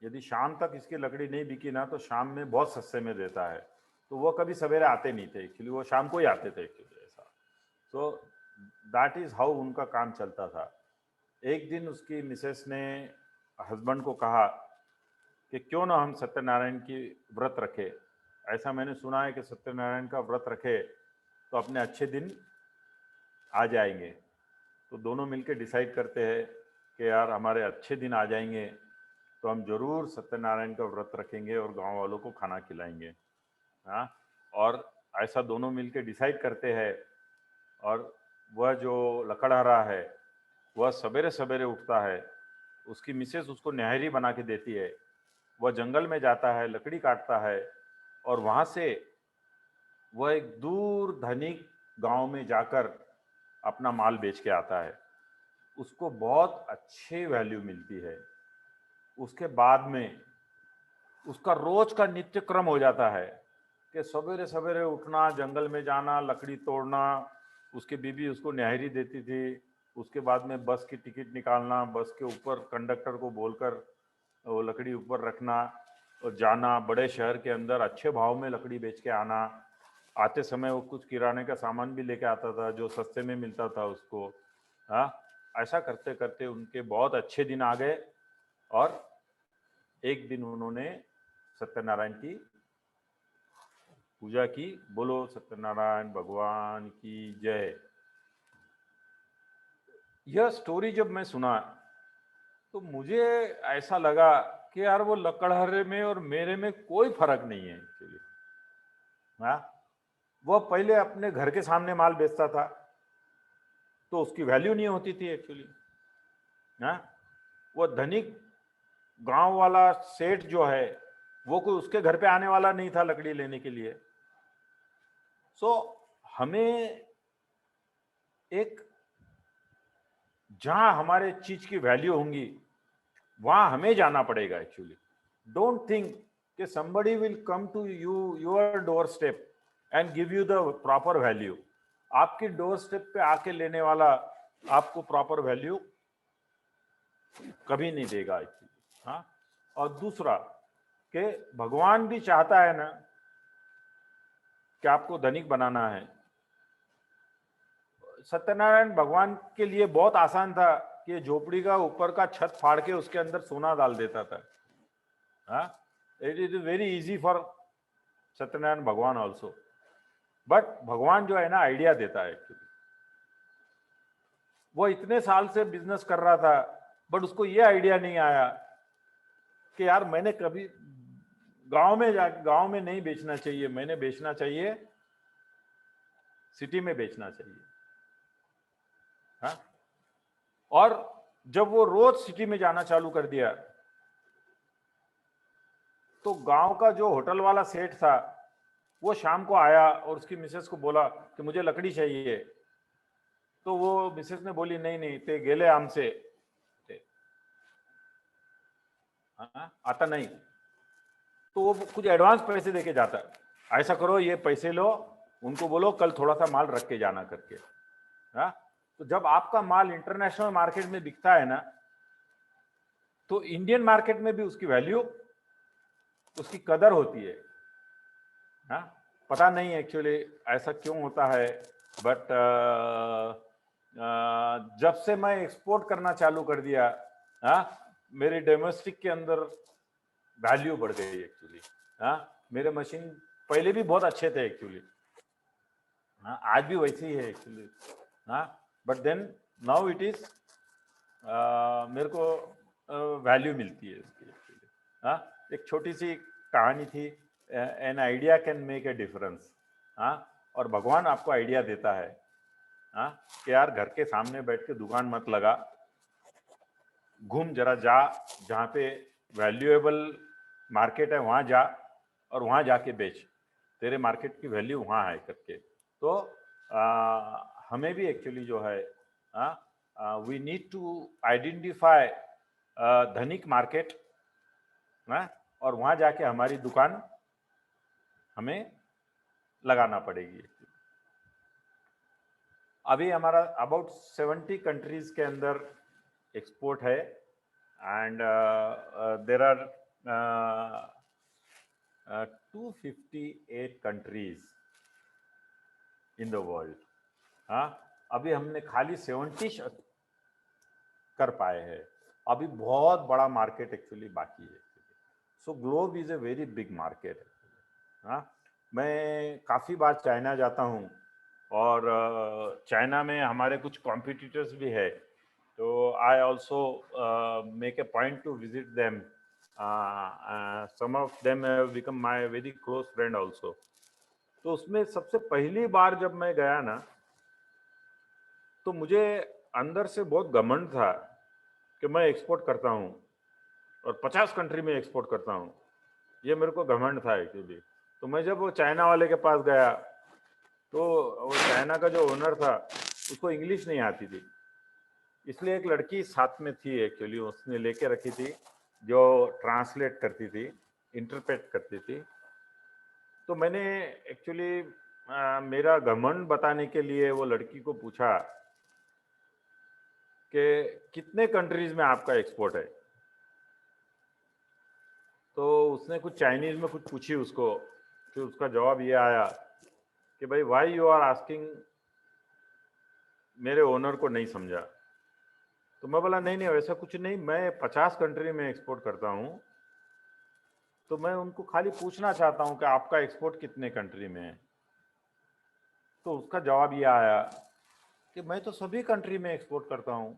यदि शाम तक इसकी लकड़ी नहीं बिकी ना तो शाम में बहुत सस्ते में देता है। तो वो कभी सवेरे आते नहीं थे एक्चुअली, वो शाम को ही आते थे एक्चुअली ऐसा। तो दैट इज़ हाउ उनका काम चलता था। एक दिन उसकी मिसेस ने हस्बैंड को कहा कि क्यों ना हम सत्यनारायण की व्रत रखे। ऐसा मैंने सुना है कि सत्यनारायण का व्रत रखे तो अपने अच्छे दिन आ जाएंगे। तो दोनों मिलकर डिसाइड करते हैं कि यार हमारे अच्छे दिन आ जाएंगे तो हम जरूर सत्यनारायण का व्रत रखेंगे और गांव वालों को खाना खिलाएंगे। हाँ, और ऐसा दोनों मिलकर डिसाइड करते हैं। और वह जो लकड़हारा है वह सवेरे सवेरे उठता है, उसकी मिसेस उसको न्याहरी बना के देती है, वह जंगल में जाता है, लकड़ी काटता है और वहाँ से वह एक दूर धनिक गांव में जाकर अपना माल बेच के आता है। उसको बहुत अच्छी वैल्यू मिलती है। उसके बाद में उसका रोज का नित्य क्रम हो जाता है कि सवेरे सवेरे उठना, जंगल में जाना, लकड़ी तोड़ना। उसकी बीबी उसको न्याहरी देती थी। उसके बाद में बस की टिकट निकालना, बस के ऊपर कंडक्टर को बोलकर वो लकड़ी ऊपर रखना और जाना, बड़े शहर के अंदर अच्छे भाव में लकड़ी बेच के आना। आते समय वो कुछ किराने का सामान भी लेके आता था जो सस्ते में मिलता था उसको। हाँ, ऐसा करते करते उनके बहुत अच्छे दिन आ गए और एक दिन उन्होंने सत्यनारायण की पूजा की। बोलो सत्यनारायण भगवान की जय। यह स्टोरी जब मैं सुना तो मुझे ऐसा लगा कि यार वो लकड़हारे में और मेरे में कोई फर्क नहीं है एक्चुअली। हाँ, वो पहले अपने घर के सामने माल बेचता था तो उसकी वैल्यू नहीं होती थी एक्चुअली। हाँ, वो धनिक गांव वाला सेठ जो है वो कोई उसके घर पे आने वाला नहीं था लकड़ी लेने के लिए। सो हमें एक जहां हमारे चीज की वैल्यू होंगी वहां हमें जाना पड़ेगा एक्चुअली। डोंट थिंक कि somebody will come to your doorstep and give you the proper value। आपकी डोर स्टेप पे आके लेने वाला आपको प्रॉपर वैल्यू कभी नहीं देगा एक्चुअली। हाँ, और दूसरा कि भगवान भी चाहता है ना कि आपको धनिक बनाना है। सत्यनारायण भगवान के लिए बहुत आसान था कि झोपड़ी का ऊपर का छत फाड़ के उसके अंदर सोना डाल देता था। हाँ, it is very easy for Satyanarayan भगवान ऑल्सो। बट भगवान जो है ना आइडिया देता है एक्चुअली। वो इतने साल से बिजनेस कर रहा था बट उसको ये आइडिया नहीं आया कि यार मैंने कभी गांव में नहीं बेचना चाहिए, मैंने बेचना चाहिए सिटी में बेचना चाहिए। हाँ, और जब वो रोज सिटी में जाना चालू कर दिया तो गांव का जो होटल वाला सेठ था वो शाम को आया और उसकी मिसेस को बोला कि मुझे लकड़ी चाहिए। तो वो मिसेस ने बोली नहीं नहीं ते गेले आमसे आता नहीं। तो वो कुछ एडवांस पैसे देके जाता, ऐसा करो ये पैसे लो, उनको बोलो कल थोड़ा सा माल रख के जाना करके। हाँ, तो जब आपका माल इंटरनेशनल मार्केट में बिकता है ना तो इंडियन मार्केट में भी उसकी वैल्यू, उसकी कदर होती है। हाँ, पता नहीं एक्चुअली ऐसा क्यों होता है, बट जब से मैं एक्सपोर्ट करना चालू कर दिया, हाँ, मेरी डोमेस्टिक के अंदर वैल्यू बढ़ गई एक्चुअली। हाँ, मेरे मशीन पहले भी बहुत अच्छे थे एक्चुअली, हाँ, आज भी वैसे ही है एक्चुअली। हाँ, but then now it is मेरे को वैल्यू मिलती है इसकी एक्चुअली। हाँ, एक छोटी सी कहानी थी, an idea can make a difference. हाँ, और भगवान आपको आइडिया देता है, हाँ, कि यार घर के सामने बैठ के दुकान मत लगा, घूम जरा जा, जहाँ पे वैल्यूएबल मार्केट है वहाँ जा और वहाँ जाके बेच, तेरे मार्केट की वैल्यू वहाँ है करके। तो हमें भी एक्चुअली जो है, वी नीड टू आइडेंटिफाई धनिक मार्केट, और वहाँ जाके हमारी दुकान हमें लगाना पड़ेगी। अभी हमारा अबाउट 70 कंट्रीज के अंदर एक्सपोर्ट है, and there are 258 countries in the world. हाँ, अभी हमने खाली 70 कर पाए हैं, अभी बहुत बड़ा मार्केट एक्चुअली बाकी है। So globe is a very big market. हाँ, मैं काफ़ी बार चाइना जाता हूँ, और चाइना में हमारे कुछ कॉम्पिटिटर्स भी है, तो I also make a point to visit them. Some of them have become my very close friend also. तो उसमें सबसे पहली बार जब मैं गया ना, तो मुझे अंदर से बहुत घमंड था कि मैं एक्सपोर्ट करता हूँ और 50 कंट्री में एक्सपोर्ट करता हूँ, ये मेरे को घमंड था एक्चुअली। तो मैं जब वो चाइना वाले के पास गया, तो वो चाइना का जो ओनर था उसको इंग्लिश नहीं आती थी, इसलिए एक लड़की साथ में थी एक्चुअली, उसने लेके रखी थी जो ट्रांसलेट करती थी, इंटरप्रेट करती थी। तो मैंने एक्चुअली मेरा घमंड बताने के लिए वो लड़की को पूछा कि कितने कंट्रीज में आपका एक्सपोर्ट है। तो उसने कुछ चाइनीज में कुछ पूछी उसको, फिर उसका जवाब ये आया कि भाई वाई यू आर आस्किंग, मेरे ओनर को नहीं समझा। तो मैं बोला नहीं नहीं वैसा कुछ नहीं, मैं 50 कंट्री में एक्सपोर्ट करता हूँ, तो मैं उनको खाली पूछना चाहता हूँ कि आपका एक्सपोर्ट कितने कंट्री में है। तो उसका जवाब ये आया कि मैं तो सभी कंट्री में एक्सपोर्ट करता हूँ।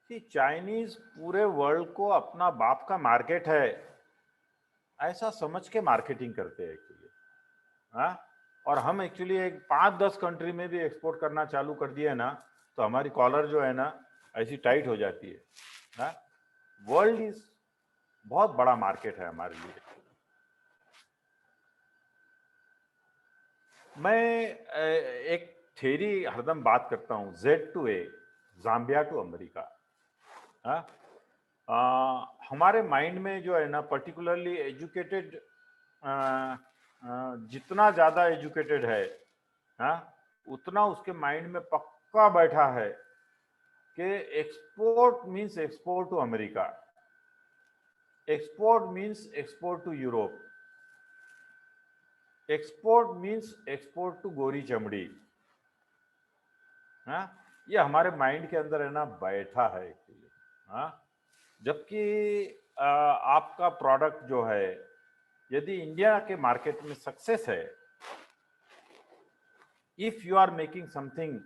कि चाइनीज पूरे वर्ल्ड को अपना बाप का मार्केट है ऐसा समझ के मार्केटिंग करते हैं एक्चुअली। हाँ, और हम एक्चुअली एक 5-10 कंट्री में भी एक्सपोर्ट करना चालू कर दिए ना, तो हमारी कॉलर जो है ना ऐसी टाइट हो जाती है। हाँ, वर्ल्ड इज बहुत बड़ा मार्केट है हमारे लिए। मैं एक थ्योरी हरदम बात करता हूँ, Z to A, Zambia to America. हमारे माइंड में जो है ना, पर्टिकुलरली एजुकेटेड, जितना ज़्यादा एजुकेटेड है, हाँ, उतना उसके माइंड में पक्का बैठा है कि export means export to America, export means export to Europe, export means export to गोरी चमड़ी। हाँ, ये हमारे माइंड के अंदर है ना बैठा है एक्चुअली। हाँ, जबकि आपका प्रोडक्ट जो है यदि इंडिया के मार्केट में सक्सेस है, if you are making something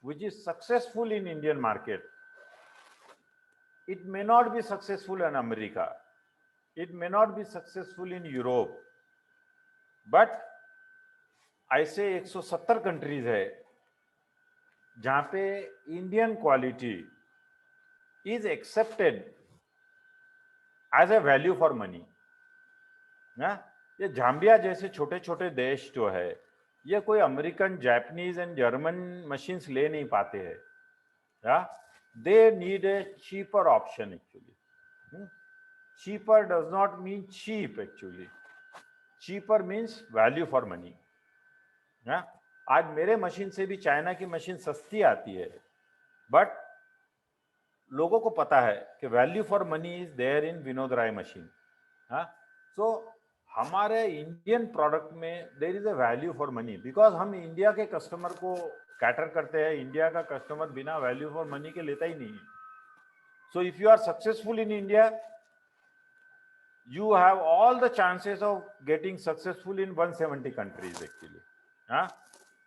which is successful in Indian market, it may not be successful in America, it may not be successful in Europe, but ऐसे 170 कंट्रीज है जहां पे Indian quality is accepted as a value for money. ये Zambia जैसे छोटे छोटे देश जो है, ये कोई American, Japanese and German machines ले नहीं पाते हैं। They need a cheaper option actually. Cheaper does not mean cheap actually, cheaper means value for money. आज मेरे मशीन से भी चाइना की मशीन सस्ती आती है, बट लोगों को पता है कि value for money is there in Vinod Rai machine. हाँ, सो हमारे इंडियन प्रोडक्ट में there is a value for money, because हम इंडिया के कस्टमर को कैटर करते हैं। इंडिया का कस्टमर बिना वैल्यू फॉर मनी के लेता ही नहीं है। So if you are successful in India, you have all the chances of getting successful in 170 countries actually। हाँ,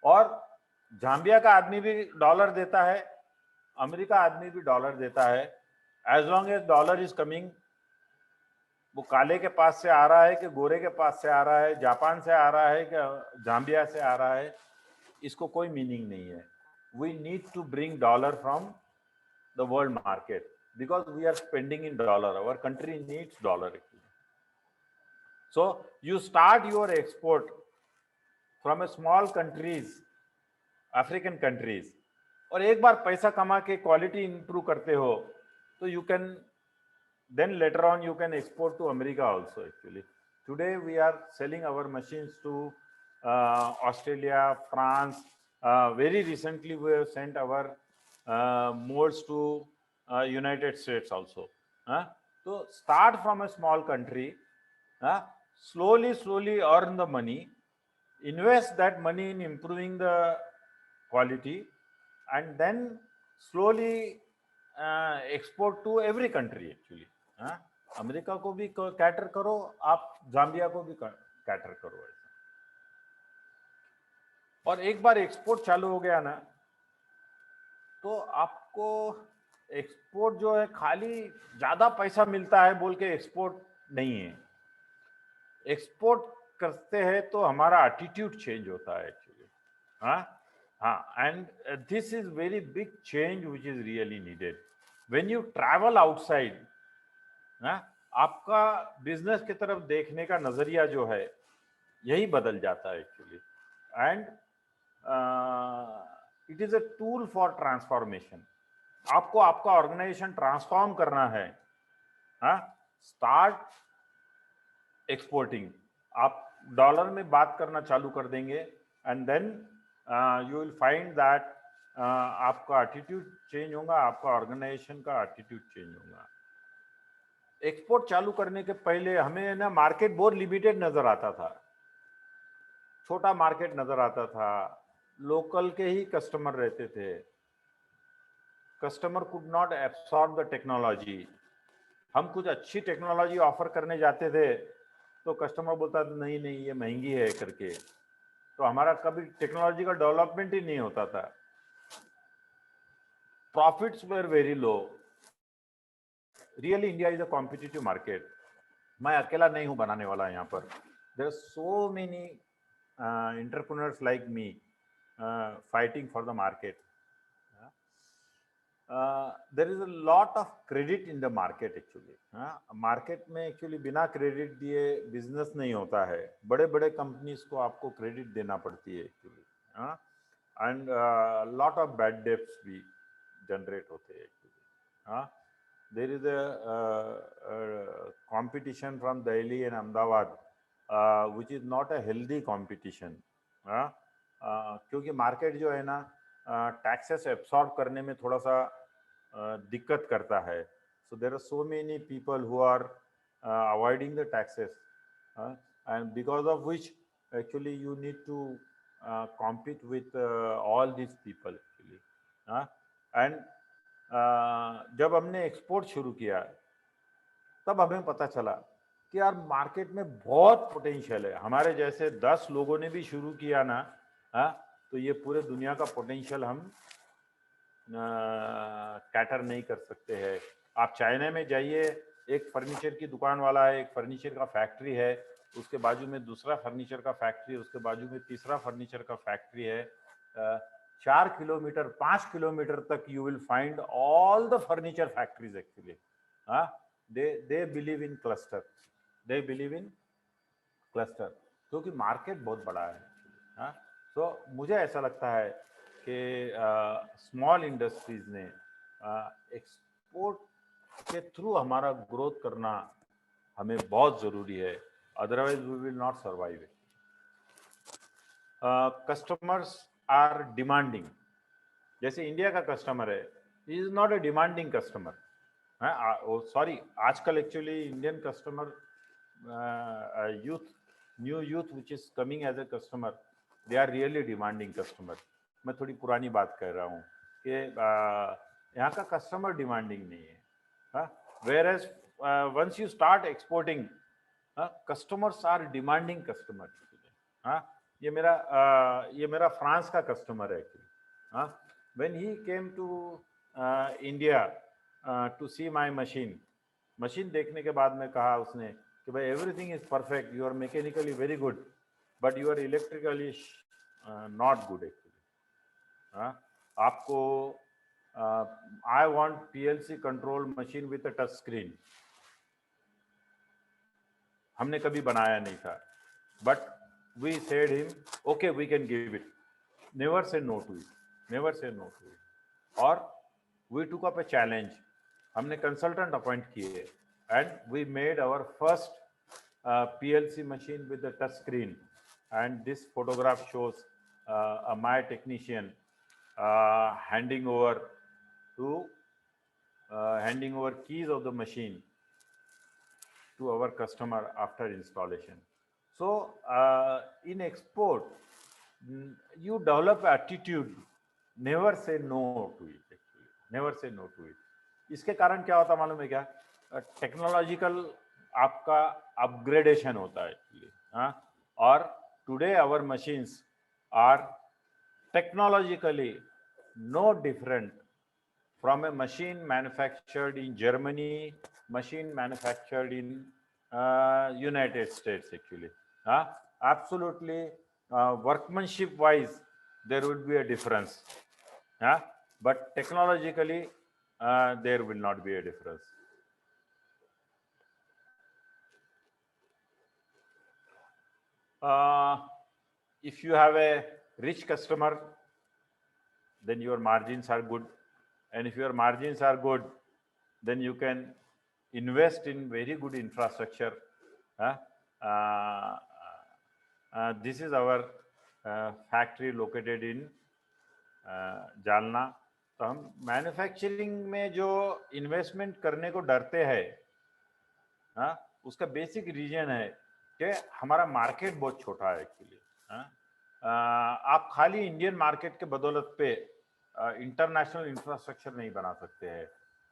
और जाम्बिया का आदमी भी डॉलर देता है, अमेरिका आदमी भी डॉलर देता है। As long as dollar is coming, वो काले के पास से आ रहा है कि गोरे के पास से आ रहा है, जापान से आ रहा है कि जाम्बिया से आ रहा है, इसको कोई मीनिंग नहीं है। We need to bring dollar from the world market because we are spending in dollar, our country needs dollar. So you start your export from a small countries, African countries, और एक बार पैसा कमा के quality improve करते हो तो you can then later on you can export to America also actually. Today we are selling our machines to Australia, France. Very recently we have sent our molds to United States also. So start from a small country. Slowly earn the money, invest that money in improving the quality, and then slowly export to every country actually। America को भी cater करो, आप Zambia को भी cater करो ऐसा। और एक बार एक्सपोर्ट चालू हो गया ना, तो आपको एक्सपोर्ट जो है खाली ज्यादा पैसा मिलता है बोल के एक्सपोर्ट नहीं है। एक्सपोर्ट करते हैं तो हमारा एटीट्यूड चेंज होता है एक्चुअली। हाँ, and this is very big change which is really needed when you travel outside. आपका बिजनेस की तरफ देखने का नजरिया जो है यही बदल जाता है actually. And it is a tool for transformation. आपको आपका ऑर्गेनाइजेशन ट्रांसफॉर्म करना है, स्टार्ट एक्सपोर्टिंग। आप डॉलर में बात करना चालू कर देंगे and then you will find that आपका एटीट्यूड चेंज होगा, आपका ऑर्गेनाइजेशन का एटीट्यूड चेंज होगा। एक्सपोर्ट चालू करने के पहले हमें ना मार्केट बहुत लिमिटेड नजर आता था, छोटा मार्केट नजर आता था, लोकल के ही कस्टमर रहते थे, customer could not absorb the technology. हम कुछ अच्छी टेक्नोलॉजी ऑफर करने जाते थे तो कस्टमर बोलता था नहीं ये महंगी है करके, तो हमारा कभी टेक्नोलॉजी का डेवलपमेंट ही नहीं होता था। Profits were very low. Really India is a competitive market. मैं अकेला नहीं हूं बनाने वाला यहाँ पर। There are so many entrepreneurs like me fighting for the market. There is a lot of credit in the market actually. Market में actually बिना क्रेडिट दिए बिजनेस नहीं होता है। बड़े बड़े कंपनीज को आपको क्रेडिट देना पड़ती है actually, and lot of bad debts भी जनरेट होते हैं actually. There is a competition from Delhi and Ahmedabad which is not a healthy competition, क्योंकि मार्केट जो है ना टैक्सेस एब्सॉर्ब करने में थोड़ा सा दिक्कत करता है। So there are so many people who are avoiding the taxes, and because of which actually you need to compete with all these people actually। And जब हमने एक्सपोर्ट शुरू किया तब हमें पता चला कि यार मार्केट में बहुत पोटेंशियल है। हमारे जैसे 10 लोगों ने भी शुरू किया ना, तो ये पूरे दुनिया का पोटेंशियल हम कैटर नहीं कर सकते हैं। आप चाइना में जाइए, एक फर्नीचर की दुकान वाला है, एक फर्नीचर का फैक्ट्री है, उसके बाजू में दूसरा फर्नीचर का फैक्ट्री, उसके बाजू में तीसरा फर्नीचर का फैक्ट्री है। 4 किलोमीटर 5 किलोमीटर तक you will find all the furniture factories actually. They believe in cluster, they believe in cluster, क्योंकि मार्केट बहुत बड़ा है। तो मुझे ऐसा लगता है कि स्मॉल इंडस्ट्रीज ने एक्सपोर्ट के थ्रू हमारा ग्रोथ करना हमें बहुत ज़रूरी है, otherwise we will not survive. Customers are demanding. जैसे इंडिया का कस्टमर है, he is not a demanding customer. Sorry, आजकल actually Indian customer youth, new youth which is coming as a customer, they are really demanding customer. मैं थोड़ी पुरानी बात कर रहा हूँ कि यहाँ का customer demanding नहीं है. Whereas once you start exporting, customers are demanding customer. ये मेरा फ्रांस का कस्टमर है actually. when he came to India to see my machine देखने के बाद में कहा उसने कि भाई everything is perfect, you are mechanically very good, but you are electrically not good actually. आपको I want PLC control machine with a touch screen. हमने कभी बनाया नहीं था, but we said him, okay, we can give it. Never say no to it. Never say no to it. Or we took up a challenge. हमने consultant appoint किए and we made our first PLC machine with the touch screen. And this photograph shows my technician handing over keys of the machine to our customer after installation. So in export, you develop attitude, never say no to it actually, never say no to it. इसके कारण क्या होता मालूम है क्या? Technological आपका upgradation होता है एक्चुअली. और today our machines are technologically no different from a machine manufactured in Germany, machine manufactured in United States actually. Absolutely workmanship wise there would be a difference, but technologically there will not be a difference. If you have a rich customer, then your margins are good, and if your margins are good, then you can invest in very good infrastructure. This is our factory located in Jalna. तो हम manufacturing में जो investment करने को डरते हैं, उसका basic reason है कि हमारा मार्केट बहुत छोटा है एक्चुअली. आप खाली इंडियन मार्केट के बदौलत पे इंटरनेशनल इंफ्रास्ट्रक्चर नहीं बना सकते हैं.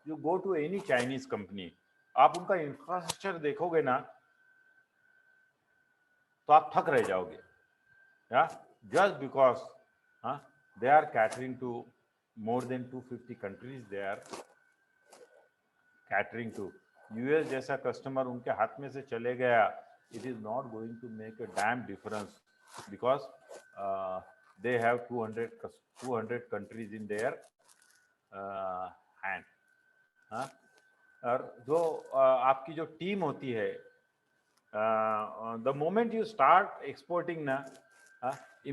You go to any Chinese company, आप उनका इंफ्रास्ट्रक्चर देखोगे ना तो आप थक रह जाओगे. Just because they are catering to more than 250 countries. They are catering to. US जैसा कस्टमर उनके हाथ में से चले गया, it is not going to make a damn difference because they have 200 countries in their hand. और जो आपकी जो टीम होती है, the moment you start exporting ना,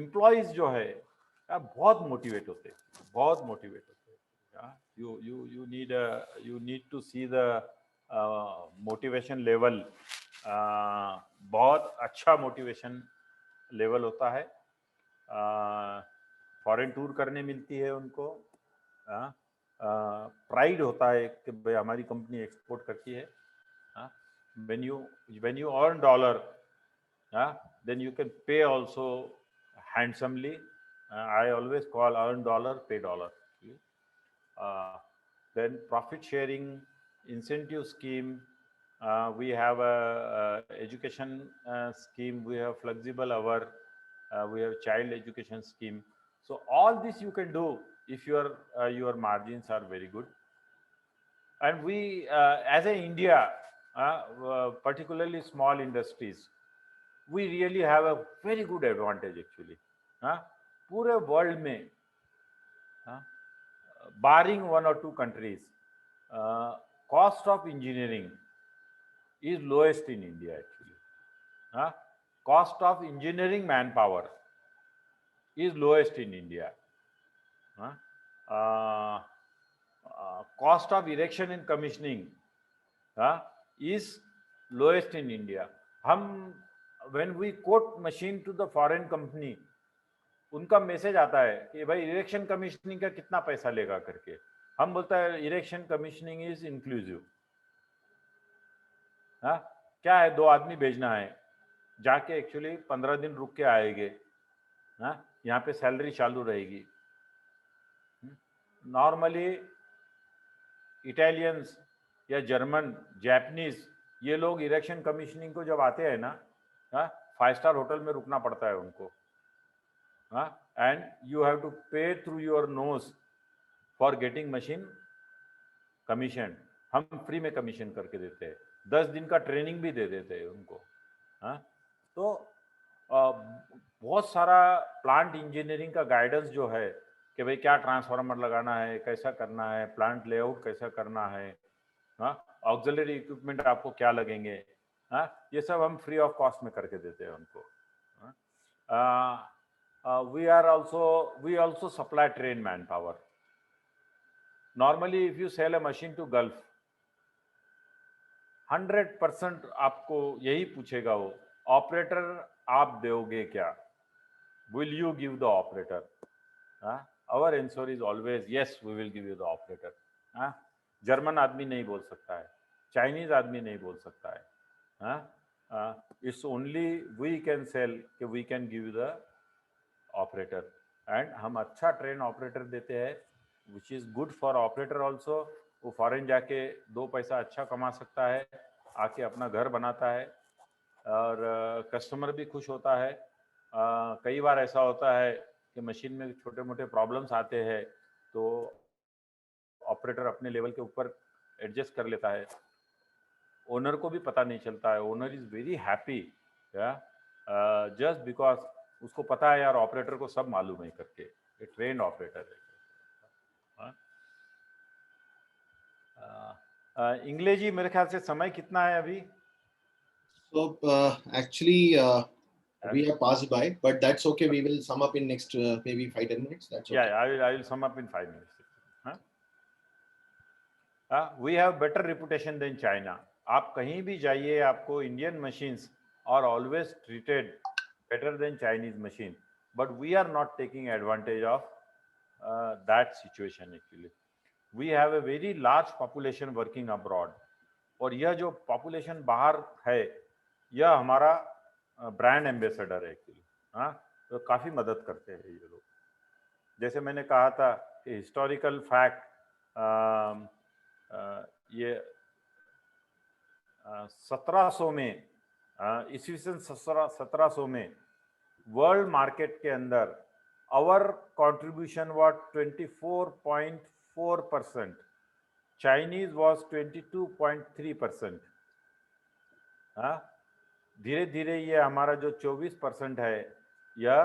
employees जो है बहुत मोटिवेट होते हैं, बहुत मोटिवेट होते हैं. you need to see the motivation level. बहुत अच्छा मोटिवेशन लेवल होता है. फॉरेन टूर करने मिलती है उनको. प्राइड होता है कि भाई हमारी कंपनी एक्सपोर्ट करती है. when you earn dollar, then you can pay also handsomely. I always call earn dollar, pay dollar. Then profit sharing, incentive scheme. We have a education scheme. We have flexible hour. We have child education scheme. So all this you can do if your margins are very good. And we, as a India, particularly small industries, we really have a very good advantage actually. पूरे world में बारिंग 1 or 2 countries, cost of engineering is lowest in India actually. Cost of engineering manpower is lowest in India. Cost of erection and commissioning is lowest in India. When we quote machine to the foreign company, उनका message आता है कि भाई erection commissioning का कितना पैसा लेगा करके. हम बोलता है इरेक्शन कमीशनिंग इज इंक्लूसिव। हाँ, क्या है, 2 आदमी भेजना है, जाके एक्चुअली 15 दिन रुक के आएंगे। हाँ, यहाँ पे सैलरी चालू रहेगी। नॉर्मली इटालियंस या जर्मन, जापानीज, ये लोग इरेक्शन कमीशनिंग को जब आते हैं ना, 5 स्टार होटल में रुकना पड़ता है उनको। एंड यू हैव टू पे through your nose for getting machine commission. हम फ्री में कमीशन करके देते हैं, 10 दिन का ट्रेनिंग भी दे देते हैं उनको। हाँ, तो बहुत सारा प्लांट इंजीनियरिंग का गाइडेंस जो है कि भाई क्या ट्रांसफार्मर लगाना है, कैसा करना है, प्लांट लेआउट कैसा करना है, हाँ, ऑक्सिलरी इक्विपमेंट आपको क्या लगेंगे, हाँ, ये सब हम फ्री ऑफ कॉस्ट में करके देते हैं उनको। We also supply trained manpower. Normally, if you sell a machine to Gulf, 100% आपको यही पूछेगा वो, ऑपरेटर आप दोगे क्या? Will you give the operator? Our answer is always yes, we will give you the operator. German आदमी नहीं बोल सकता है, चाइनीज आदमी नहीं बोल सकता है। It's only we can sell कि we can give you the operator, and हम अच्छा ट्रेन ऑपरेटर देते हैं, which is good for operator also। वो फॉरेन जाके 2 पैसा अच्छा कमा सकता है, आके अपना घर बनाता है, और कस्टमर भी खुश होता है। कई बार ऐसा होता है कि मशीन में छोटे मोटे प्रॉब्लम्स आते हैं, तो ऑपरेटर अपने लेवल के ऊपर एडजस्ट कर लेता है, ओनर को भी पता नहीं चलता है। Owner is very happy, just because उसको पता है यार ऑपरेटर को सब मालूम है करके, ये ट्रेंड ऑपरेटर है। इंग्लिश मेरे ख्याल से समय कितना है अभी? So actually we have passed by, but that's okay. We will sum up in next maybe 5-10 minutes. That's okay. Yeah, I will sum up in 5 minutes. We have better reputation than China. आप कहीं भी जाइए, आपको Indian machines are always treated better than Chinese machine, but we are not taking advantage of that situation actually. We have a very large population working abroad, और यह जो population बाहर है, यह हमारा ब्रांड एम्बेसडर है एक्चुअली। हाँ, तो काफ़ी मदद करते हैं ये लोग। जैसे मैंने कहा था कि हिस्टोरिकल फैक्ट, ये 1700 में, ईस्वी सन 1700 में वर्ल्ड मार्केट के अंदर our contribution was 24.4%, Chinese was 22.3%। धीरे धीरे ये हमारा जो 24% है, यह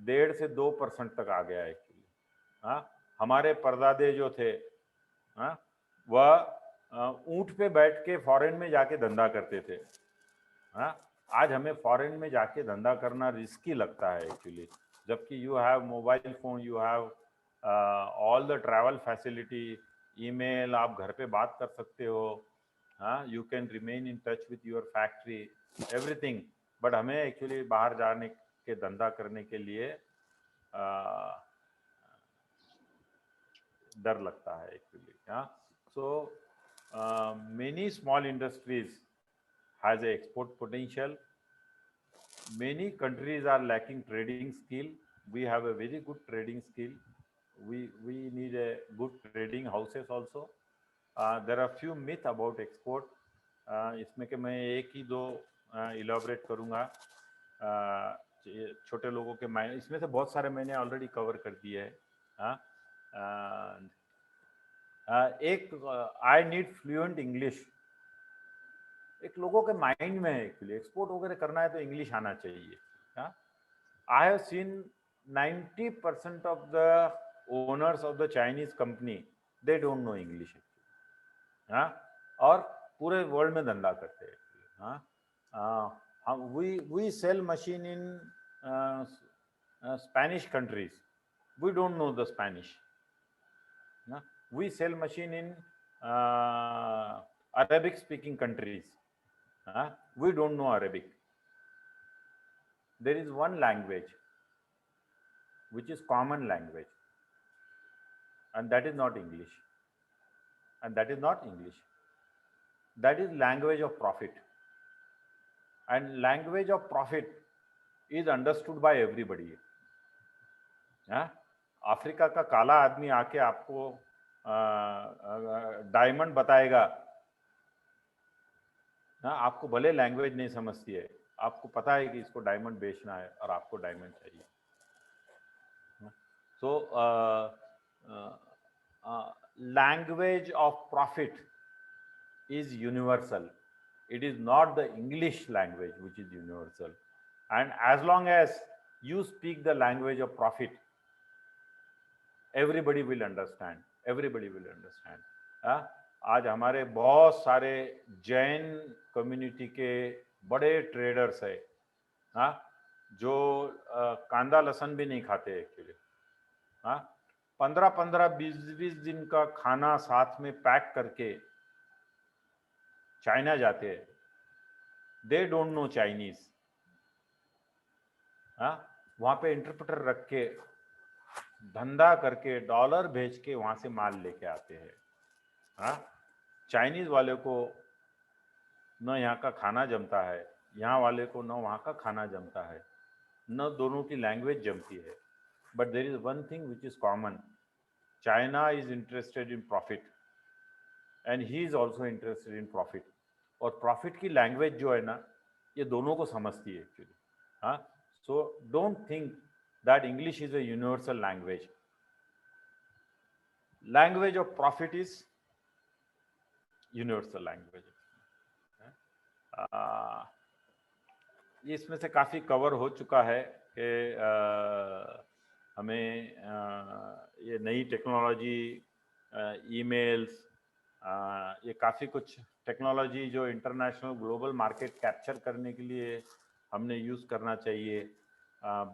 1.5 से 2% तक आ गया है एक्चुअली। हमारे परदादे जो थे, वह ऊंट पे बैठ के फॉरेन में जाके धंधा करते थे। आज हमें फॉरेन में जाके धंधा करना रिस्की लगता है एक्चुअली, जबकि you have mobile phone, you have all the travel facility, email, आप घर पे बात कर सकते हो, you can remain in touch with your factory, everything. But हमें एक्चुअली बाहर जाने के धंधा करने के लिए डर लगता है actually. So many small industries has a export potential. Many countries are lacking trading skill. We have a very good trading skill. We need a good trading houses also. There are few myth about export. इसमें कि मैं एक ही दो elaborate करूँगा। छोटे लोगों के mind, इसमें से बहुत सारे मैंने ऑलरेडी कवर कर दिए हैं। एक आई नीड फ्लुएंट इंग्लिश, एक लोगों के माइंड में है एक्चुअली, एक्सपोर्ट वगैरह करना है तो इंग्लिश आना चाहिए। I have seen 90% of the owners of the Chinese company, they don't know English, और पूरे वर्ल्ड में धंधा करते हैं। We sell machine in Spanish countries, we don't know the Spanish. We sell machine in Arabic speaking countries. We don't know Arabic. There is one language which is common language, and that is not English. and that is not English. That is language of profit, and language of profit is understood by everybody. Africa का काला आदमी आके आपको diamond बताएगा, आपको भले language नहीं समझती है, आपको पता है कि इसको डायमंड बेचना है और आपको डायमंड चाहिए. So language of profit is universal. It is not the English language which is universal. And as long as you speak the language of profit, everybody will understand. Everybody will understand. आज हमारे बहुत सारे Jain community के बड़े traders है, जो कांदा लहसुन भी नहीं खाते एक्चुअली. 15-15, 20-20 दिन का खाना साथ में पैक करके चाइना जाते हैं. दे डोंट नो चाइनीज. वहां पे इंटरप्रेटर रख के धंधा करके डॉलर भेज के वहां से माल लेके आते हैं. चाइनीज वाले को न यहाँ का खाना जमता है, यहाँ वाले को न वहाँ का खाना जमता है, न दोनों की लैंग्वेज जमती है. But there is one thing which is common. China is interested in profit, and he is also interested in profit. और प्रॉफिट की लैंग्वेज जो है ना, ये दोनों को समझती है actually. So don't think that English is a universal language. Language of profit is universal language. इसमें से काफ़ी कवर हो चुका है कि हमें ये नई टेक्नोलॉजी, ईमेल्स, ये काफ़ी कुछ टेक्नोलॉजी जो इंटरनेशनल ग्लोबल मार्केट कैप्चर करने के लिए हमने यूज़ करना चाहिए.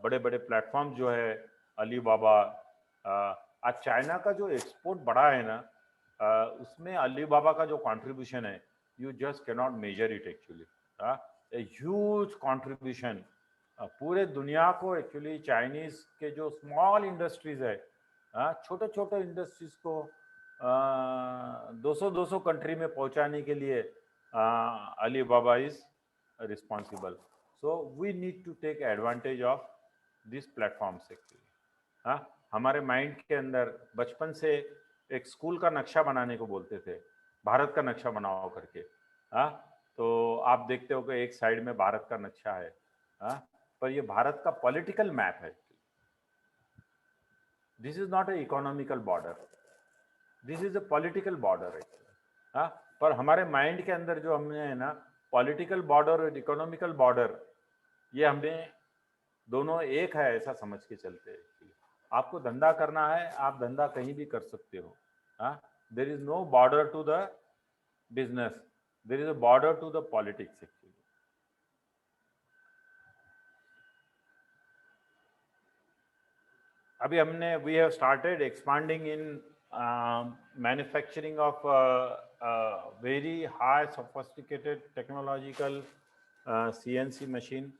बड़े बड़े प्लेटफॉर्म जो है अलीबाबा, आज चाइना का जो एक्सपोर्ट बढ़ा है ना, उसमें अलीबाबा का जो कंट्रीब्यूशन है, you just can not measure it actually. A huge contribution पूरे दुनिया को एक्चुअली चाइनीज के जो स्मॉल इंडस्ट्रीज है, छोटे छोटे इंडस्ट्रीज को 200 कंट्री में पहुंचाने के लिए Alibaba is responsible. So we need to take advantage of this platforms actually. हमारे माइंड के अंदर बचपन से एक स्कूल का नक्शा बनाने को बोलते थे, भारत का नक्शा बनाओ करके. तो आप देखते हो कि एक साइड में भारत का नक्शा है, पर ये भारत का पॉलिटिकल मैप है. This is not a economical border, this is a political border है. पर हमारे माइंड के अंदर जो हमने है ना, पॉलिटिकल बॉर्डर और इकोनॉमिकल बॉर्डर, ये हमने दोनों एक है ऐसा समझ के चलते हैं. आपको धंधा करना है, आप धंधा कहीं भी कर सकते हो. There is no border to the business, there is a border to the politics actually. अभी हमने we have started expanding in manufacturing of very high sophisticated technological CNC machine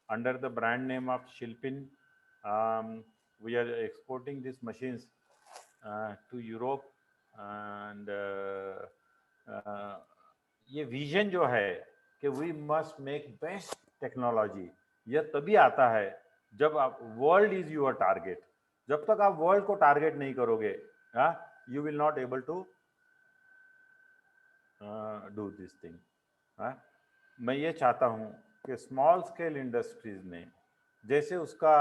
under the brand name of Shilpin. We are exporting these machines to Europe, and ये vision जो है कि we must make best technology, यह तभी आता है जब आप वर्ल्ड इज योर टारगेट. जब तक आप वर्ल्ड को टारगेट नहीं करोगे, you will not able to do this thing. मैं ये चाहता हूँ कि स्मॉल स्केल इंडस्ट्रीज ने, जैसे उसका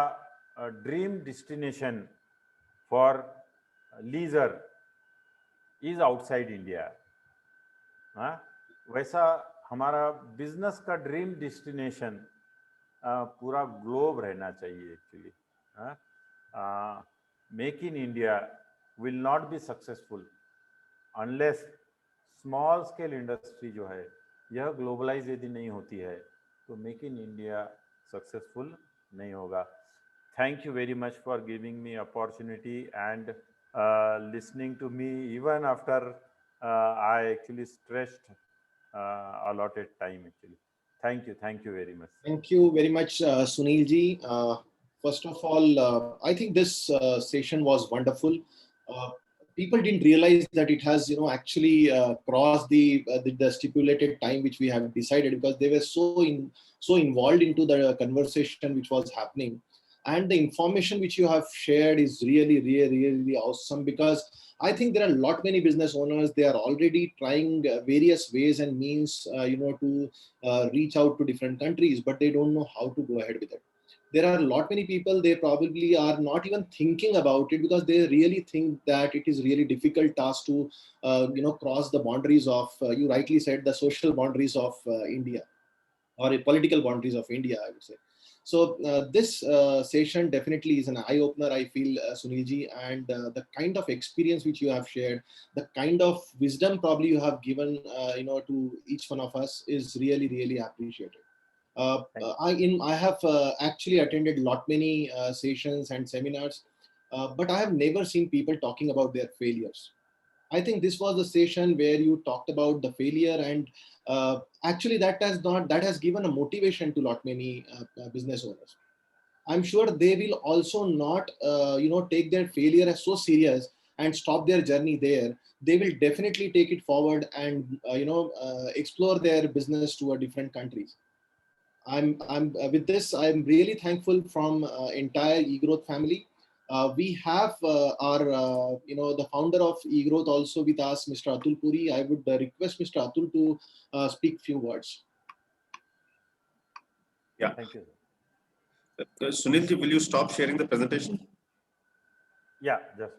dream destination for leisure is outside India, वैसा हमारा बिजनेस का ड्रीम डेस्टिनेशन पूरा ग्लोब रहना चाहिए actually. Make in India will not be successful unless small scale industry जो है यह ग्लोबलाइज यदि नहीं होती है तो मेक इन इंडिया सक्सेसफुल नहीं होगा. Thank you very much for giving me opportunity and listening to me even after I actually stretched allotted time actually. Thank you very much. Thank you very much, Sunil ji. First of all, I think this session was wonderful. people didn't realize that it has, actually crossed the stipulated time which we have decided, because they were so involved into the conversation which was happening. And the information which you have shared is really, really, really awesome, because I think there are a lot many business owners, they are already trying various ways and means, to reach out to different countries, but they don't know how to go ahead with it. There are a lot many people, they probably are not even thinking about it, because they really think that it is really difficult task to cross the boundaries of, you rightly said, the social boundaries of India, or a political boundaries of India, I would say. So this session definitely is an eye opener, I feel, Sunilji, and the kind of experience which you have shared, the kind of wisdom probably you have given, to each one of us is really, really appreciated. I have actually attended lot many sessions and seminars, but I have never seen people talking about their failures. I think this was the session where you talked about the failure, and actually that has given a motivation to lot many business owners. I'm sure they will also not take their failure as so serious and stop their journey there. They will definitely take it forward and explore their business to a different countries. I'm with this. I'm really thankful from entire eGrowth family. We have our the founder of eGrowth also with us, Mr. Atul Puri. I would request Mr. Atul to speak few words. Yeah. Thank you. Sunilji, will you stop sharing the presentation? Yeah, just.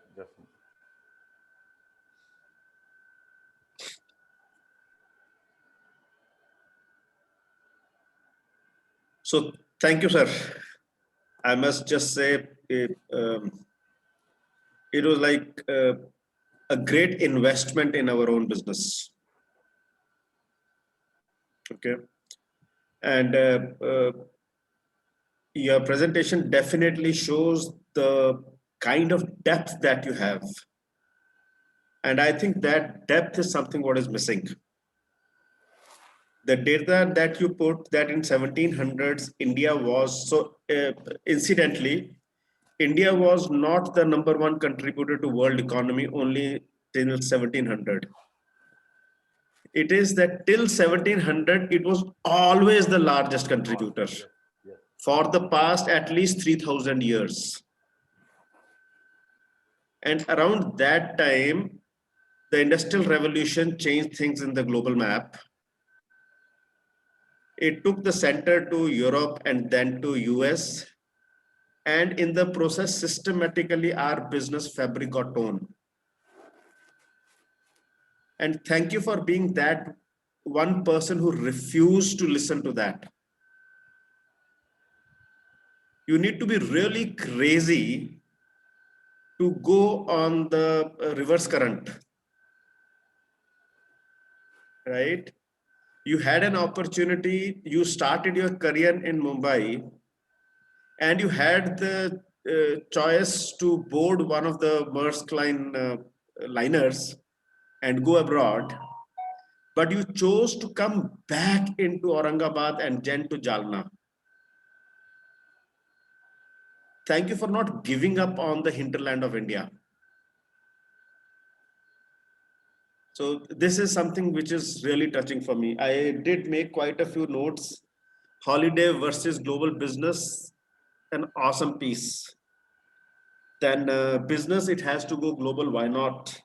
So thank you, sir. I must just say it was like a great investment in our own business. Okay. And your presentation definitely shows the kind of depth that you have. And I think that depth is something what is missing. The data that you put that in 1700s, India was so incidentally, India was not the #1 contributor to world economy only till 1700. It is that till 1700, it was always the largest contributor for the past at least 3000 years. And around that time, the Industrial Revolution changed things in the global map. It took the center to Europe and then to US. And in the process, systematically, our business fabric got torn. And thank you for being that one person who refused to listen to that. You need to be really crazy to go on the reverse current, right? You had an opportunity, you started your career in Mumbai, and you had the choice to board one of the Maersk Line liners and go abroad, but you chose to come back into Aurangabad and then to Jalna. Thank you for not giving up on the hinterland of India. So this is something which is really touching for me. I did make quite a few notes. Holiday versus global business, an awesome piece. Then business, it has to go global, why not?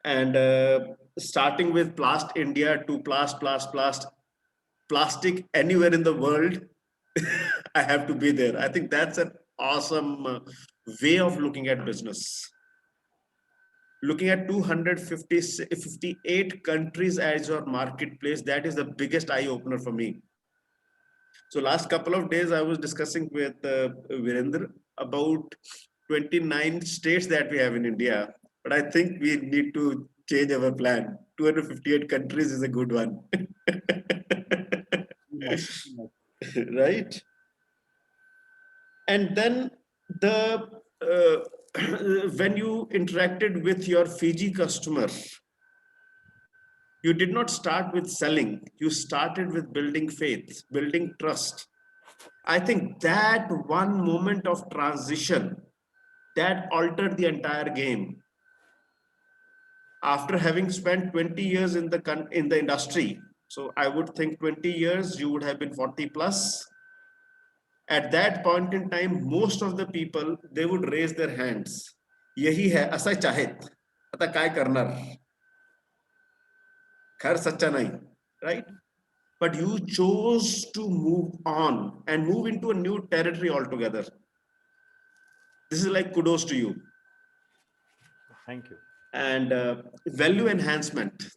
And starting with Plast India to plastic anywhere in the world, I have to be there. I think that's an awesome way of looking at business. Looking at 258 countries as your marketplace, that is the biggest eye opener for me. So last couple of days, I was discussing with Virendra about 29 states that we have in India, but I think we need to change our plan. 258 countries is a good one. Right? And then the when you interacted with your Fiji customer, you did not start with selling, you started with building faith, building trust. I think that one moment of transition that altered the entire game. After having spent 20 years in the industry, so I would think 20 years, you would have been 40 plus. At that point in time, most of the people, they would raise their hands. यही है असा चाहेत, आता काय करणार, खैर सच्चा नहीं, right? But you chose to move on and move into a new territory altogether. This is like kudos to you. Thank you. And value enhancement.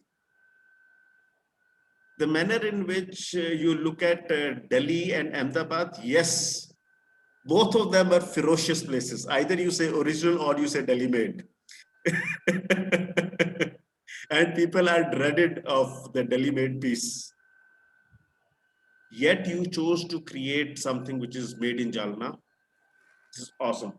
The manner in which you look at Delhi and Ahmedabad, yes, both of them are ferocious places. Either you say original or you say Delhi made. And people are dreaded of the Delhi made piece. Yet you chose to create something which is made in Jalna. This is awesome.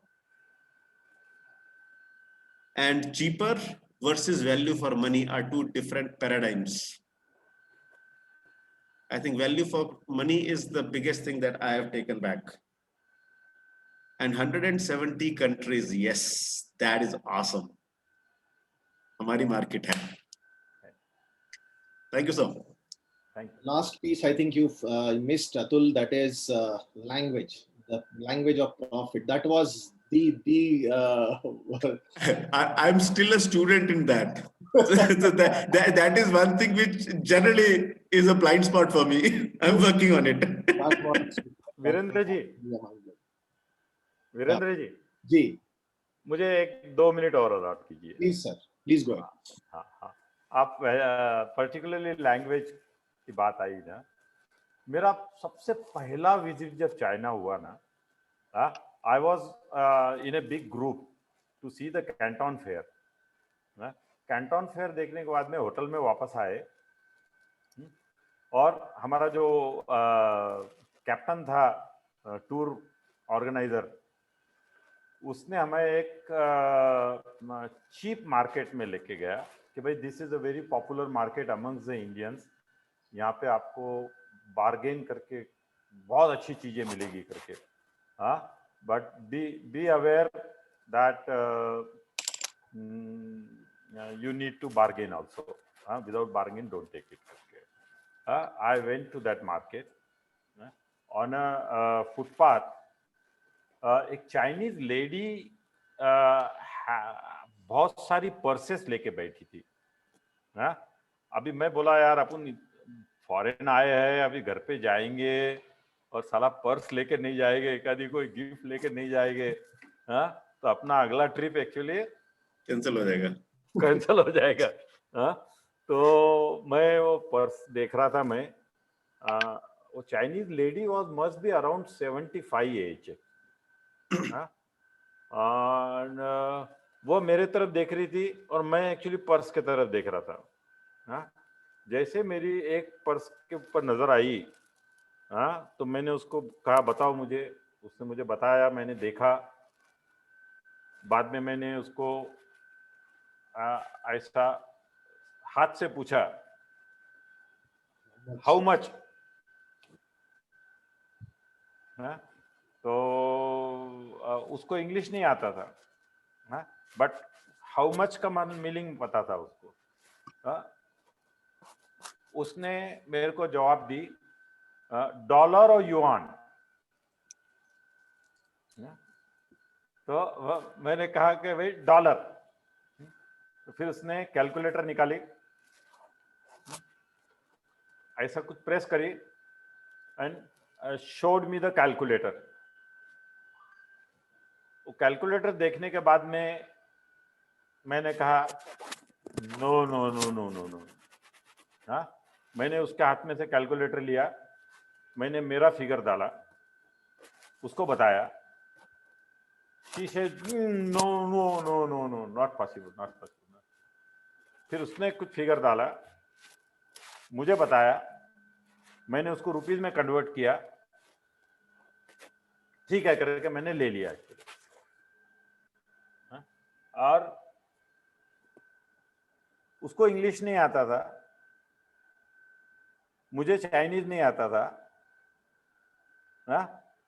And cheaper versus value for money are two different paradigms. I think value for money is the biggest thing that I have taken back. And 170 countries, yes, that is awesome. Hamari market hai. Thank you, sir. Thank you. Last piece, I think you've missed, Atul, that is language, the language of profit. That was I'm still a student in that. So that is one thing which generally is a blind spot for me. I'm working on it. Virendra ji, Virendra ji, जी, मुझे 1-2 minute और allot कीजिए. Please sir, please go. हाँ हाँ, आप particularly language की बात आई ना, मेरा सबसे पहला विजिट जब चाइना हुआ ना, I was in a big group to see the Canton Fair. Canton fair देखने के बाद में होटल में वापस आए और हमारा जो कैप्टन था टूर ऑर्गेनाइजर, उसने हमें एक चीप मार्केट में लेके गया कि भाई this is a very popular market amongst the Indians, यहाँ पे आपको बार्गेन करके बहुत अच्छी चीजें मिलेगी करके. हाँ, but be aware that you need to bargain also. Without bargain, don't take it. I went to that market. On a footpath, एक चाइनीज लेडी बहुत सारी पर्सेस लेके बैठी थी. अभी मैं बोला यार अपन फॉरेन आए हैं, अभी घर पे जाएंगे और साला पर्स लेके नहीं जाएंगे, एक आदि कोई गिफ्ट लेके नहीं जाएंगे, तो अपना अगला ट्रिप एक्चुअली कैंसिल हो जाएगा. तो मैं वो पर्स देख रहा था, मैं वो Chinese lady was must be around 75 age. वो मेरे तरफ देख रही थी और मैं एक्चुअली पर्स के तरफ देख रहा था. जैसे मेरी एक पर्स के ऊपर नजर आई, तो मैंने उसको कहा बताओ मुझे. उसने मुझे बताया, मैंने देखा. बाद में मैंने उसको ऐसा हाथ से पूछा हाउ मच. तो उसको इंग्लिश नहीं आता था, बट हाउ मच का मीनिंग पता था उसको. उसने मेरे को जवाब दी डॉलर और युआन. तो मैंने कहा कि भाई डॉलर. तो फिर उसने कैलकुलेटर निकाली, ऐसा कुछ प्रेस करी and showed me the calculator. वो कैलकुलेटर देखने के बाद में मैंने कहा no no no no no no. मैंने उसके हाथ में से कैलकुलेटर लिया, मैंने मेरा फिगर डाला, उसको बताया. She said, no, no, no, no, no, not possible, not possible. फिर उसने कुछ फिगर डाला, मुझे बताया, मैंने उसको रुपीज में कन्वर्ट किया. ठीक है करके मैंने ले लिया. और उसको इंग्लिश नहीं आता था, मुझे चाइनीज नहीं आता था.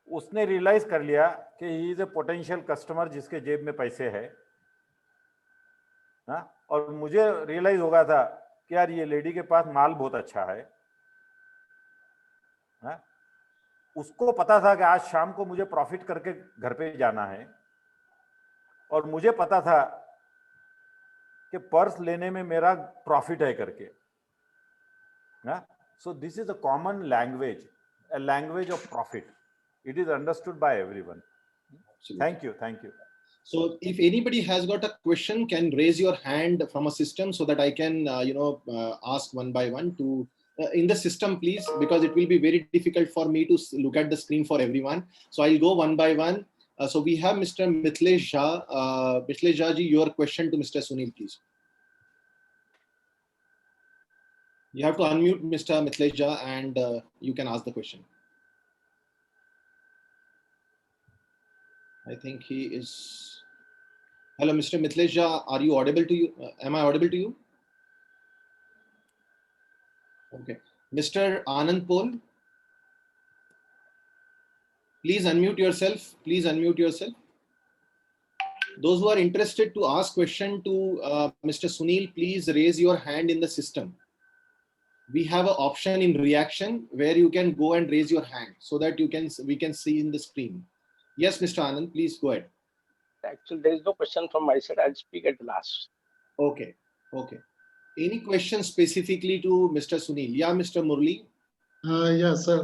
उसने रियलाइज कर लिया कि he is a potential customer जिसके जेब में पैसे है। हाँ, और मुझे रियलाइज हो गया था कि यार ये लेडी के पास माल बहुत अच्छा है। हाँ, उसको पता था कि आज शाम को मुझे प्रॉफिट करके घर पे जाना है, और मुझे पता था कि पर्स लेने में मेरा प्रॉफिट है करके। So this is a common language, a language of profit. It is understood by everyone. Absolutely. Thank you. So if anybody has got a question, can raise your hand from a system so that I can, ask one by one to in the system, please, because it will be very difficult for me to look at the screen for everyone. So I'll go one by one. So we have Mr. Mithilesh Jha. Mithilesh Jha ji, your question to Mr. Sunil, please. You have to unmute Mr. Mithilesh Jha and you can ask the question. I think he is. Hello, Mr. Mithilesh Jha, are you audible to you? Am I audible to you? Okay. Mr. Anand Pol, please unmute yourself. Please unmute yourself. Those who are interested to ask question to Mr. Sunil, please raise your hand in the system. We have an option in reaction where you can go and raise your hand so that we can see in the screen. Yes, Mr. Anand, please go ahead. Actually, there is no question from my side. I'll speak at the last. Okay. Okay. Any questions specifically to Mr. Sunil? Yeah, Mr. Murli. Yes, sir.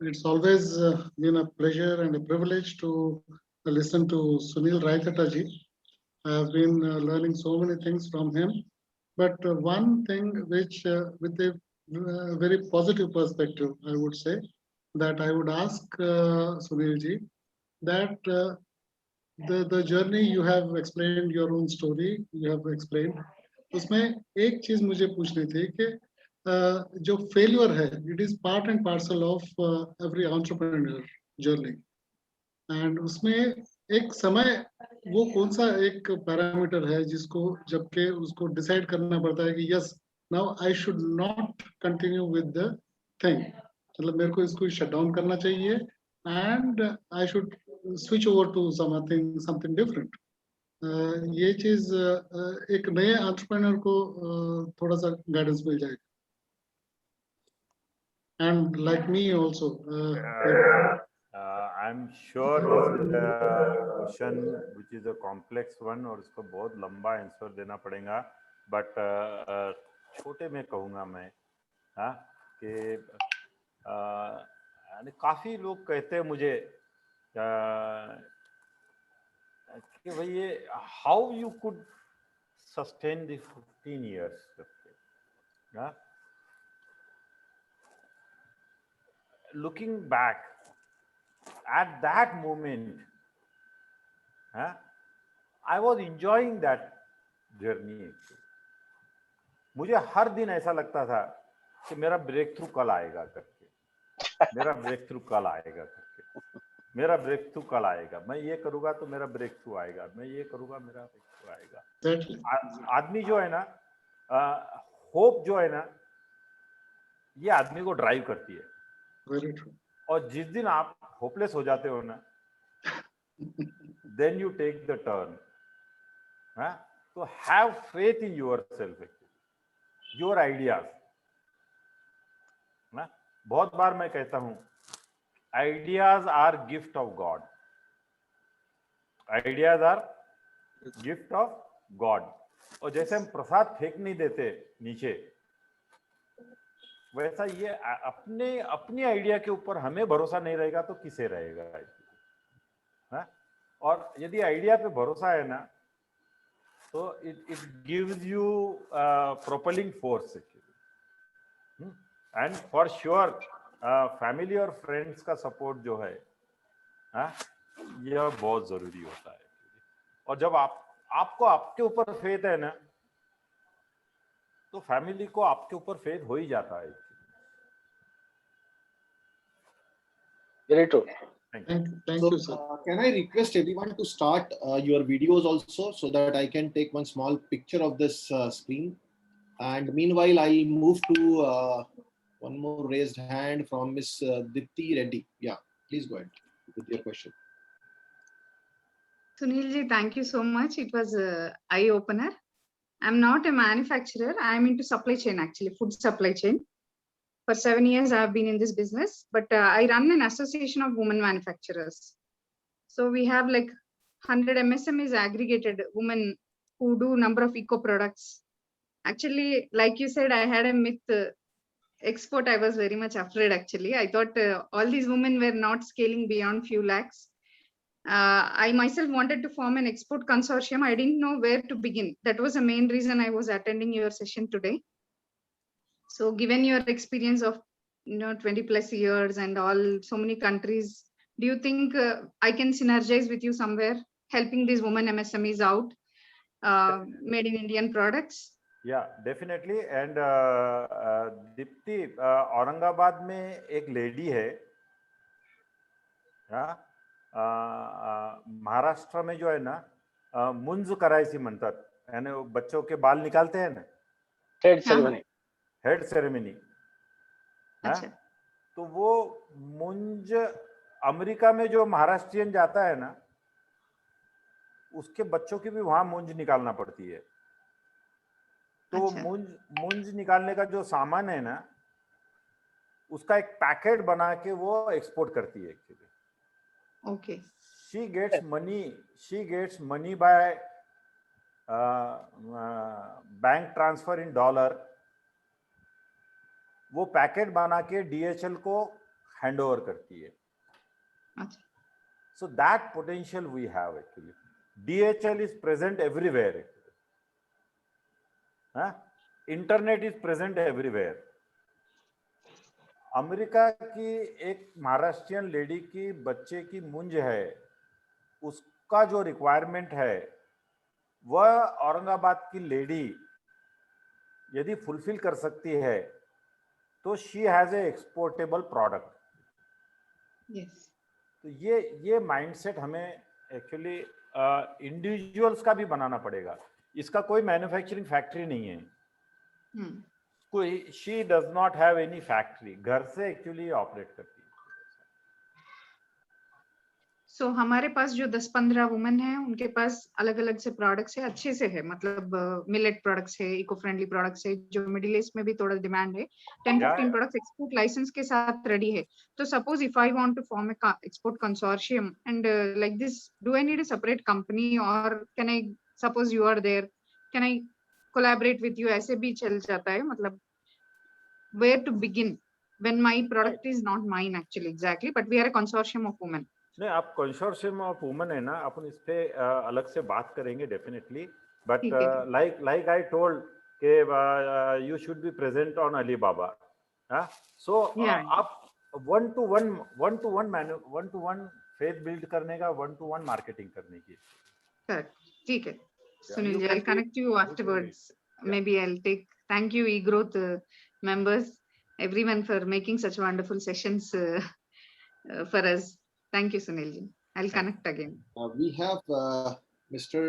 It's always been a pleasure and a privilege to listen to Sunil Raitata ji. I have been learning so many things from him. But one thing which, with a very positive perspective, I would say, that I would ask Sunil ji, that the journey you have explained, your own story, you have explained. उसमें एक चीज मुझे पूछनी थी कि जो failure है, it is part and parcel of every entrepreneur journey, and उसमें एक समय वो कौन सा एक पैरामीटर है जिसको जबकि उसको डिसाइड करना पड़ता है कि yes now I should not continue with the thing, मतलब मेरे को इसको शट डाउन करना चाहिए and I should switch over to something different. ये चीज एक नए एंटरप्रेन्योर को थोड़ा सा गाइडेंस मिल जाएगा, and like me also. I'm sure this is a question which is a complex one और इसको बहुत लंबा आंसर देना पड़ेगा, बट छोटे में कहूँगा मैं। हाँ, कि काफ़ी लोग कहते हैं मुझे कि भाई ये how you could sustain the 15 years करके। Looking back at that moment, I was enjoying that journey. मुझे हर दिन ऐसा लगता था कि मेरा ब्रेक थ्रू कल आएगा करके, मेरा ब्रेक थ्रू कल आएगा करके, मेरा ब्रेक थ्रू कल आएगा, मैं ये करूँगा तो मेरा ब्रेक थ्रू आएगा, मैं ये करूँगा मेरा ब्रेक थ्रू आएगा। आदमी जो है ना, होप जो है ना, ये आदमी को ड्राइव करती है। Very true. और जिस दिन आप होपलेस हो जाते हो ना, then you take the turn. So have faith in yourself, your ideas. बहुत बार मैं कहता हूँ, ideas are gift of God. Ideas are gift of God. और जैसे हम प्रसाद फेंक नहीं देते नीचे, वैसा ये अपनी आइडिया के ऊपर हमें भरोसा नहीं रहेगा तो किसे रहेगा। हाँ? और यदि आइडिया पे भरोसा है ना, तो it gives you propelling force. And for sure family और फ्रेंड्स का सपोर्ट जो है, यह बहुत जरूरी होता है। और जब आपको आपके ऊपर फेथ है ना, तो फैमिली को आपके ऊपर फेथ हो ही जाता है। Very true. Thank you, sir. Can I request everyone to start your videos also, so that I can take one small picture of this screen, and meanwhile I'll move to one more raised hand from Miss Dipti Reddy. Yeah, please go ahead. with your question. Sunilji, thank you so much. It was an eye-opener. I'm not a manufacturer. I'm into supply chain, actually, food supply chain. For 7 years, I've been in this business, but I run an association of women manufacturers. So we have like 100 MSMEs aggregated women who do number of eco products. Actually, like you said, I had a myth export. I was very much afraid, actually. I thought all these women were not scaling beyond few lakhs. I myself wanted to form an export consortium. I didn't know where to begin. That was the main reason I was attending your session today. So given your experience of 20 plus years and all so many countries, do you think I can synergize with you somewhere, helping these women MSMEs out, made in Indian products? Yeah, definitely. And Dipti, Aurangabad में एक lady है, महाराष्ट्र में जो है ना, मुंज करायसी म्हणतात, यानी बच्चों के बाल निकालते हैं ना, हेड सेरेमनी, तो वो मुंज अमेरिका में जो महाराष्ट्रियन जाता है ना, उसके बच्चों की भी वहां मुंज निकालना पड़ती है। तो मुंज निकालने का जो सामान है ना, उसका एक पैकेट बना के वो एक्सपोर्ट करती है actually. Okay. She gets money by bank transfer in dollar. वो पैकेट बना के DHL को हैंड ओवर करती है। So that potential we have actually. DHL is present everywhere. Internet is present everywhere. America की एक महाराष्ट्रियन लेडी की बच्चे की मुंज है, उसका जो रिक्वायरमेंट है वह औरंगाबाद की लेडी यदि फुलफिल कर सकती है तो she has a exportable product. Yes. तो ये माइंडसेट हमें एक्चुअली इंडिविजुअल्स का भी बनाना पड़ेगा। इसका कोई मैन्युफैक्चरिंग फैक्ट्री नहीं है, कोई she does not have any factory, घर से एक्चुअली ऑपरेट करती है। So हमारे पास जो 10-15 वुमेन हैं, उनके पास अलग अलग से प्रोडक्ट्स है, अच्छे से है, मतलब मिलेट प्रोडक्ट्स है, इको फ्रेंडली प्रोडक्ट्स है, जो मिडिल ईस्ट में भी थोड़ा डिमांड है, 10-15 प्रोडक्ट्स एक्सपोर्ट लाइसेंस के साथ रेडी है। तो suppose if I want to form a export consortium and like this, do I need a separate company और can I, suppose you are there, can I collaborate with you? ऐसे भी चल जाता है, मतलब where to begin when my product is not mine actually exactly, but we are a consortium of women. नहीं, आप consortium of women है ना, अपन इस पे अलग से बात करेंगे definitely, but like I told के you should be present on Alibaba, so आप one to one faith build करने का, 1-to-1 मार्केटिंग करने की। ठीक है Sunil ji, I'll connect you afterwards. Maybe I'll take, thank you eGrowth members, everyone for making such wonderful sessions for us. Thank you Sunil ji. I'll connect again. We have Mr.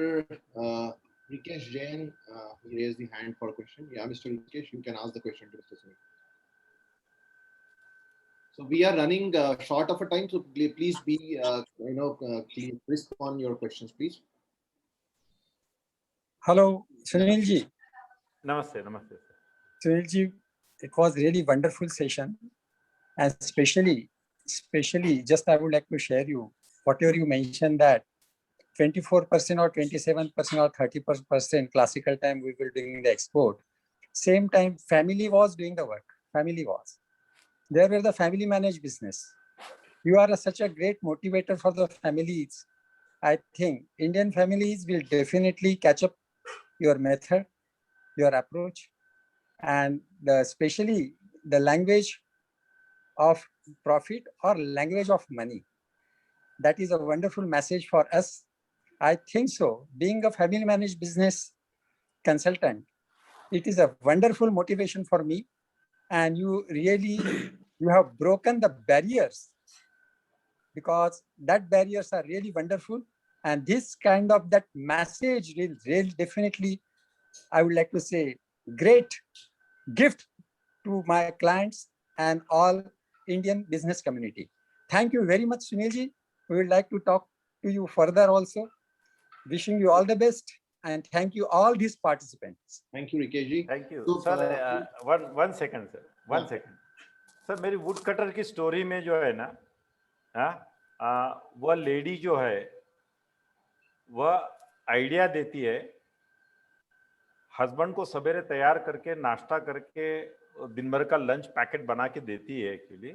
Rikesh Jain. He raised the hand for a question. Yeah, Mr. Rikesh, you can ask the question to Mr. Sunil. So we are running short of a time, so please be please respond your questions, please. Hello, Sunil ji. Namaste. Sunil ji, it was really wonderful session, and especially just I would like to share you whatever you mentioned that 24% or 27% or 30% classical time we were doing the export. Same time family was doing the work. There were the family managed business. You are such a great motivator for the families. I think Indian families will definitely catch up your method, your approach, and especially the language of profit or language of money. That is a wonderful message for us. I think so. Being a family managed business consultant, it is a wonderful motivation for me. And you have broken the barriers, because that barriers are really wonderful. And this kind of that message will definitely, I would like to say, great gift to my clients and all Indian business community. Thank you very much, Sunil ji. We would like to talk to you further also. Wishing you all the best and thank you all these participants. Thank you, Rikesh. Thank you तो, sir one second sir one second sir मेरी wood cutter की story में जो है ना वह lady जो है वह आइडिया देती है हस्बैंड को सवेरे तैयार करके नाश्ता करके दिन भर का लंच पैकेट बना के देती है एक्चुअली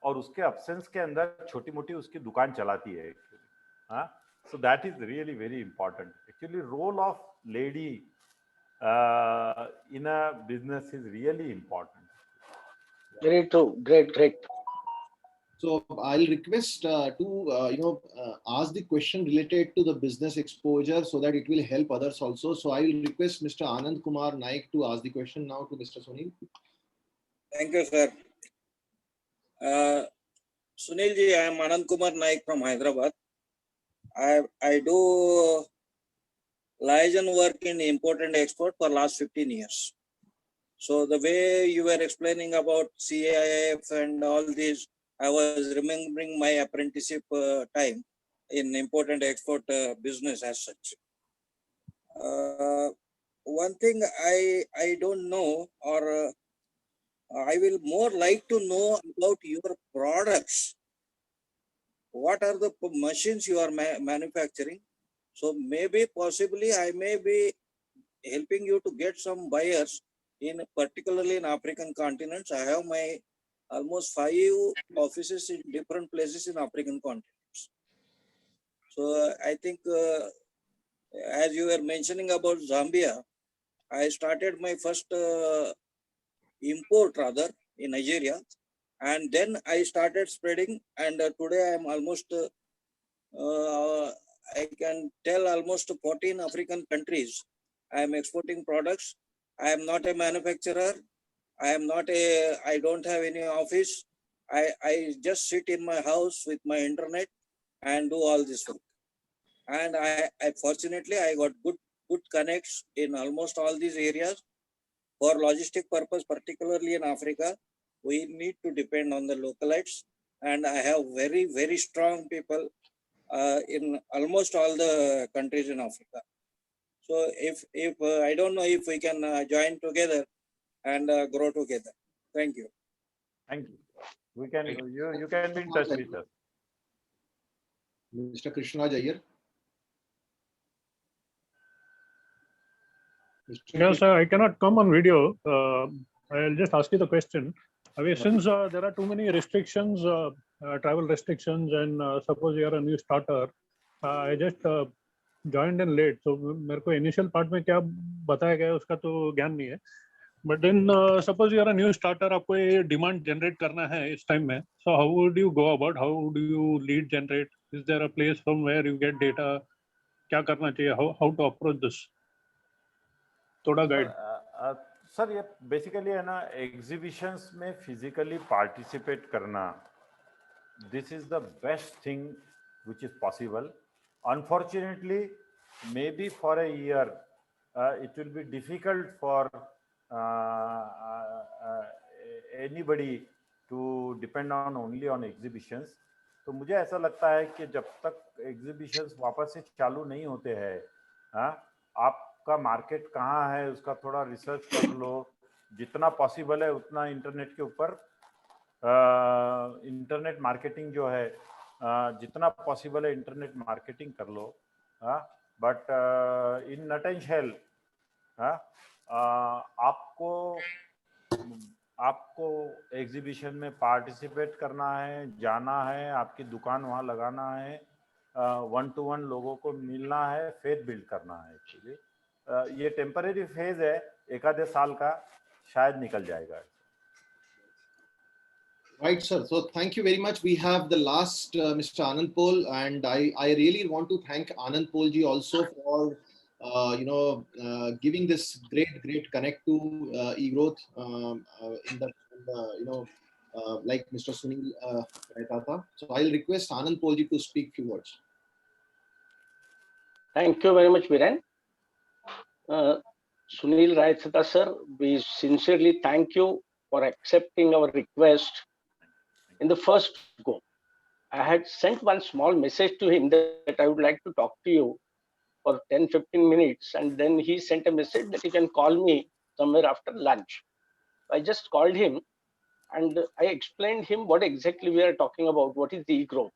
और उसके अब्सेंस के अंदर छोटी मोटी उसकी दुकान चलाती है actually so that is really very important actually role of lady in a business is really important Very true. Great. So I'll request to ask the question related to the business exposure so that it will help others also. So I will request Mr. Anand Kumar Naik to ask the question now to Mr. Sunil. Thank you, sir. Sunil ji, I am Anand Kumar Naik from Hyderabad. I do liaison work in import and export for last 15 years. So the way you were explaining about CIF and all these, I was remembering my apprenticeship time in import and export business as such. One thing I don't know, or I will more like to know about your products. What are the machines you are manufacturing? So maybe possibly I may be helping you to get some buyers in particularly in African continents. I have my almost 5 offices in different places in African continents. So I think as you were mentioning about Zambia, I started my first import rather in Nigeria. And then I started spreading, and today I am almost, I can tell almost 14 African countries. I am exporting products. I am not a manufacturer. I don't have any office. I just sit in my house with my internet and do all this work. And I fortunately, I got good connects in almost all these areas for logistic purpose, particularly in Africa. We need to depend on the localites, and I have very, very strong people in almost all the countries in Africa. So if I don't know if we can join together and grow together. Thank you. Thank you. We can you can be in touch with us. Mr. Krishnaraj Iyer. Yes, sir, I cannot come on video. I'll just ask you the question. Since there are too many restrictions, travel restrictions, and suppose you are a new starter, I just joined in late. So मेरे को initial part में क्या बताया गया उसका तो ज्ञान नहीं है. But then suppose you are a new starter, आपको ये demand generate करना है इस time में. So how would you go about? How do you lead generate? Is there a place from where you get data? क्या करना चाहिए? How to approach this? थोड़ा guide. सर ये बेसिकली है ना एग्जीबिशंस में फिजिकली पार्टिसिपेट करना this is the best thing which is possible unfortunately maybe for a year it will be difficult for anybody to depend on only on exhibitions तो मुझे ऐसा लगता है कि जब तक एग्जीबिशंस वापस से चालू नहीं होते हैं आपका मार्केट कहाँ है उसका थोड़ा रिसर्च कर लो जितना पॉसिबल है उतना इंटरनेट के ऊपर इंटरनेट मार्केटिंग जो है जितना पॉसिबल है इंटरनेट मार्केटिंग कर लो बट इन नटनशेल आपको एग्जीबिशन में पार्टिसिपेट करना है जाना है आपकी दुकान वहाँ लगाना है 1-to-1 लोगों को मिलना है फेथ बिल्ड करना है एक्चुअली ये टेम्परेरी फेज है एक आधे साल का शायद निकल जाएगा. Right, sir. So thank you very much. We have the last Mr. Anand Pol, and I really want to thank Anand Pol ji also for giving this great connect to e-growth in the like Mr. Sunil Raitata. So I'll request Anand Pol ji to speak few words. Thank you very much, Viren. Sunil Raitata sir, we sincerely thank you for accepting our request in the first go. I had sent one small message to him that I would like to talk to you for 10-15 minutes, and then he sent a message that he can call me somewhere after lunch. I just called him and I explained him what exactly we are talking about, what is the e-growth.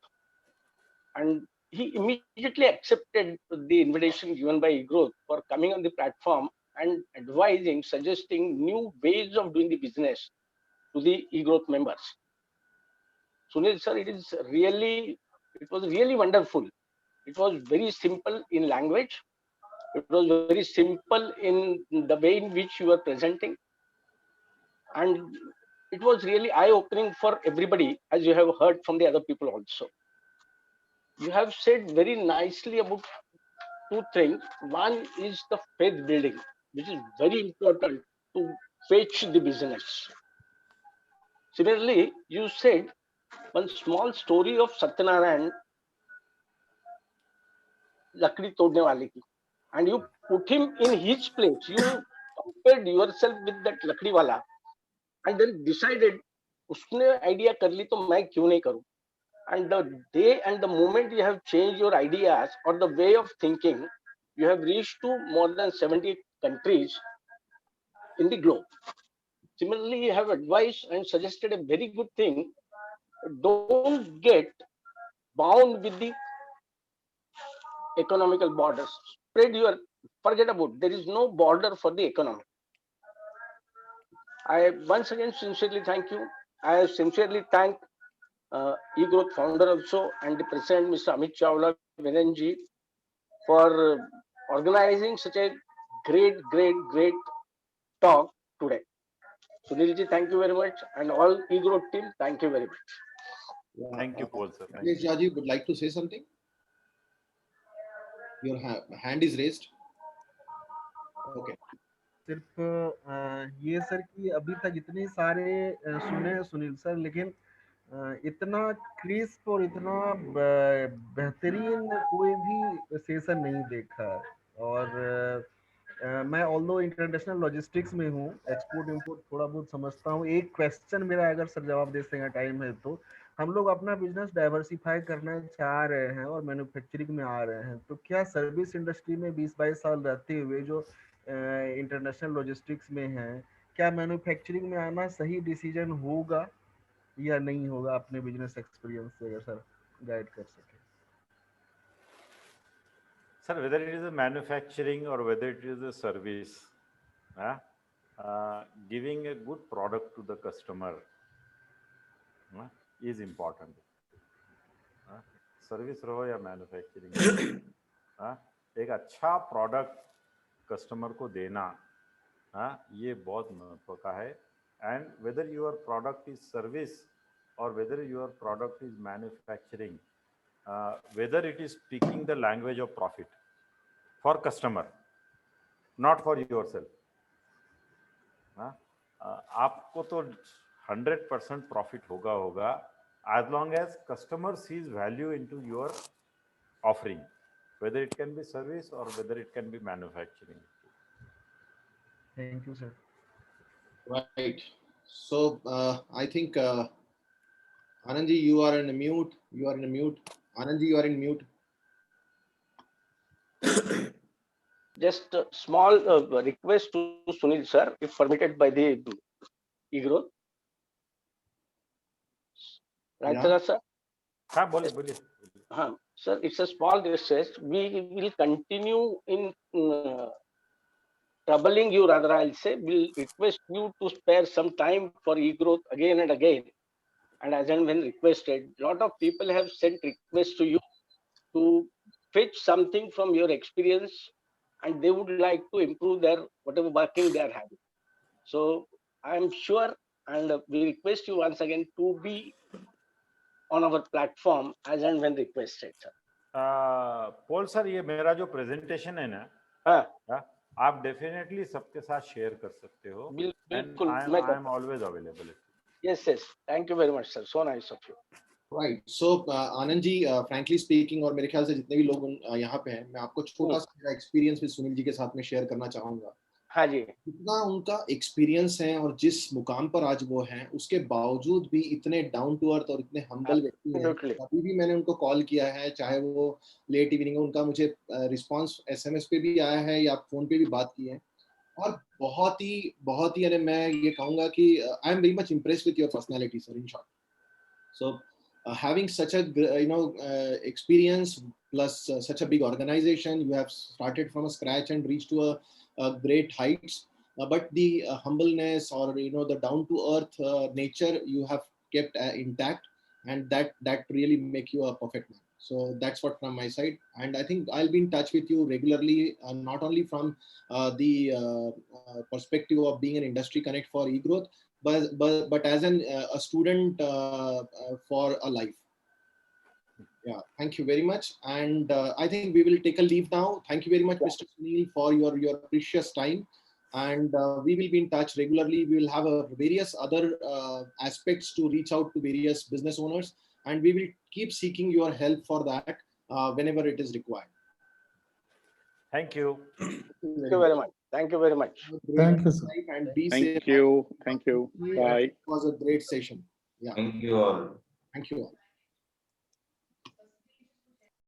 And he immediately accepted the invitation given by e-growth for coming on the platform and advising, suggesting new ways of doing the business to the e-growth members. Sunil sir, it was really wonderful. It was very simple in language. It was very simple in the way in which you were presenting. And it was really eye-opening for everybody, as you have heard from the other people also. You have said very nicely about two things. One is the faith building, which is very important to fetch the business. Similarly, you said one small story of Satyanarayan, lakdi todne wale ki, and you put him in his place. You compared yourself with that lakdi wala, and then decided, उसने idea कर ली तो मैं क्यों नहीं करूं? And the day and the moment you have changed your ideas or the way of thinking, you have reached to more than 70 countries in the globe. Similarly, you have advised and suggested a very good thing. Don't get bound with the economical borders. Forget about, there is no border for the economy. I once again sincerely thank you. I sincerely thank e-growth founder also and the president, Mr. Amit Chawla, Vinenji, for organizing such a great talk today. Sunilji, thank you very much, and all e-growth team, thank you very much. Thank you, Paul sir. Thank Yes, Jaji would like to say something. Your hand is raised. Okay. सिर्फ ये sir कि अभी तक इतने सारे सुने Sunil sir, लेकिन इतना क्रिस्प और इतना बेहतरीन कोई भी सेशन नहीं देखा। और मैं ऑल्दो इंटरनेशनल लॉजिस्टिक्स में हूँ, एक्सपोर्ट इंपोर्ट थोड़ा बहुत समझता हूँ। एक क्वेश्चन मेरा, अगर सर जवाब दे सकेंगे, टाइम है तो। हम लोग अपना बिजनेस डाइवर्सिफाई करना चाह रहे हैं और मैन्युफैक्चरिंग में आ रहे हैं, तो क्या सर्विस इंडस्ट्री में 20-22 साल रहते हुए जो इंटरनेशनल लॉजिस्टिक्स में है, क्या मैन्युफैक्चरिंग में आना सही डिसीजन होगा या नहीं होगा? अपने बिजनेस एक्सपीरियंस से अगर सर गाइड कर सके। Sir, whether it is a manufacturing or whether it is a service, giving a good product to the customer is important. Service रहो या मैन्युफैक्चरिंग, एक अच्छा प्रोडक्ट कस्टमर को देना, ये बहुत महत्व का है। And whether your product is service और whether your product is manufacturing, whether it is speaking the language of profit for customer, not for your self. आपको तो 100% प्रॉफिट होगा as long as customer sees value into your offering, whether it can be service or whether it can be manufacturing. Thank you, sir. Right. So I think Anandji, you are in a mute. Anandji, you are in mute. Just a small request to Sunil sir, if permitted by the e-growth. Right, Yeah. sir? हाँ, बोलिए। हाँ, sir, it's a small request. We will continue in troubling you, rather I'll say. We'll request you to spare some time for e-growth again and again. And as and when requested, a lot of people have sent requests to you to fetch something from your experience, and they would like to improve their whatever working they are having. So I'm sure, and we request you once again to be on our platform as and when requested, sir. पोल sir, ये मेरा जो presentation है ना, आप definitely सबके साथ share कर सकते हो। बिल्कुल, I am always available. Yes. Thank you very much, sir. So nice of you. Right. So Anand ji, frankly speaking, और मेरे ख्याल से जितने भी लोग यहाँ पे हैं, मैं आपको छोटा सा एक्सपीरियंस भी सुनील जी के साथ में शेयर करना चाहूंगा। हाँ जी, जितना उनका एक्सपीरियंस है और जिस मुकाम पर आज वो हैं, उसके बावजूद भी इतने डाउन टू अर्थ और इतने हम्बल व्यक्ति हैं। absolutely. अभी भी मैंने उनको कॉल किया है, चाहे वो लेट इवनिंग, उनका मुझे रिस्पांस SMS पे भी आया है या फोन पे भी बात की है। और बहुत ही यानी मैं ये कहूंगा कि I am very much impressed with your personality sir, in short. So having such a experience plus such a big organization, you have started from a scratch and reached to a great heights. But the humbleness or the down to earth nature you have kept intact, and that really make you a perfect man. So that's what from my side, and I think I'll be in touch with you regularly, not only from the perspective of being an industry connect for eGrowth, but as a student for a life. Yeah, thank you very much, and I think we will take a leave now. Thank you very much, Mr. Sunil, for your precious time, and we will be in touch regularly. We will have various other aspects to reach out to various business owners, and we will keep seeking your help for that whenever it is required. Thank you. Thank you very much. Thank you very much. Thank you, sir. And be safe. Thank you. Thank you. Bye. It was a great session. Yeah. Thank you all. Thank you all.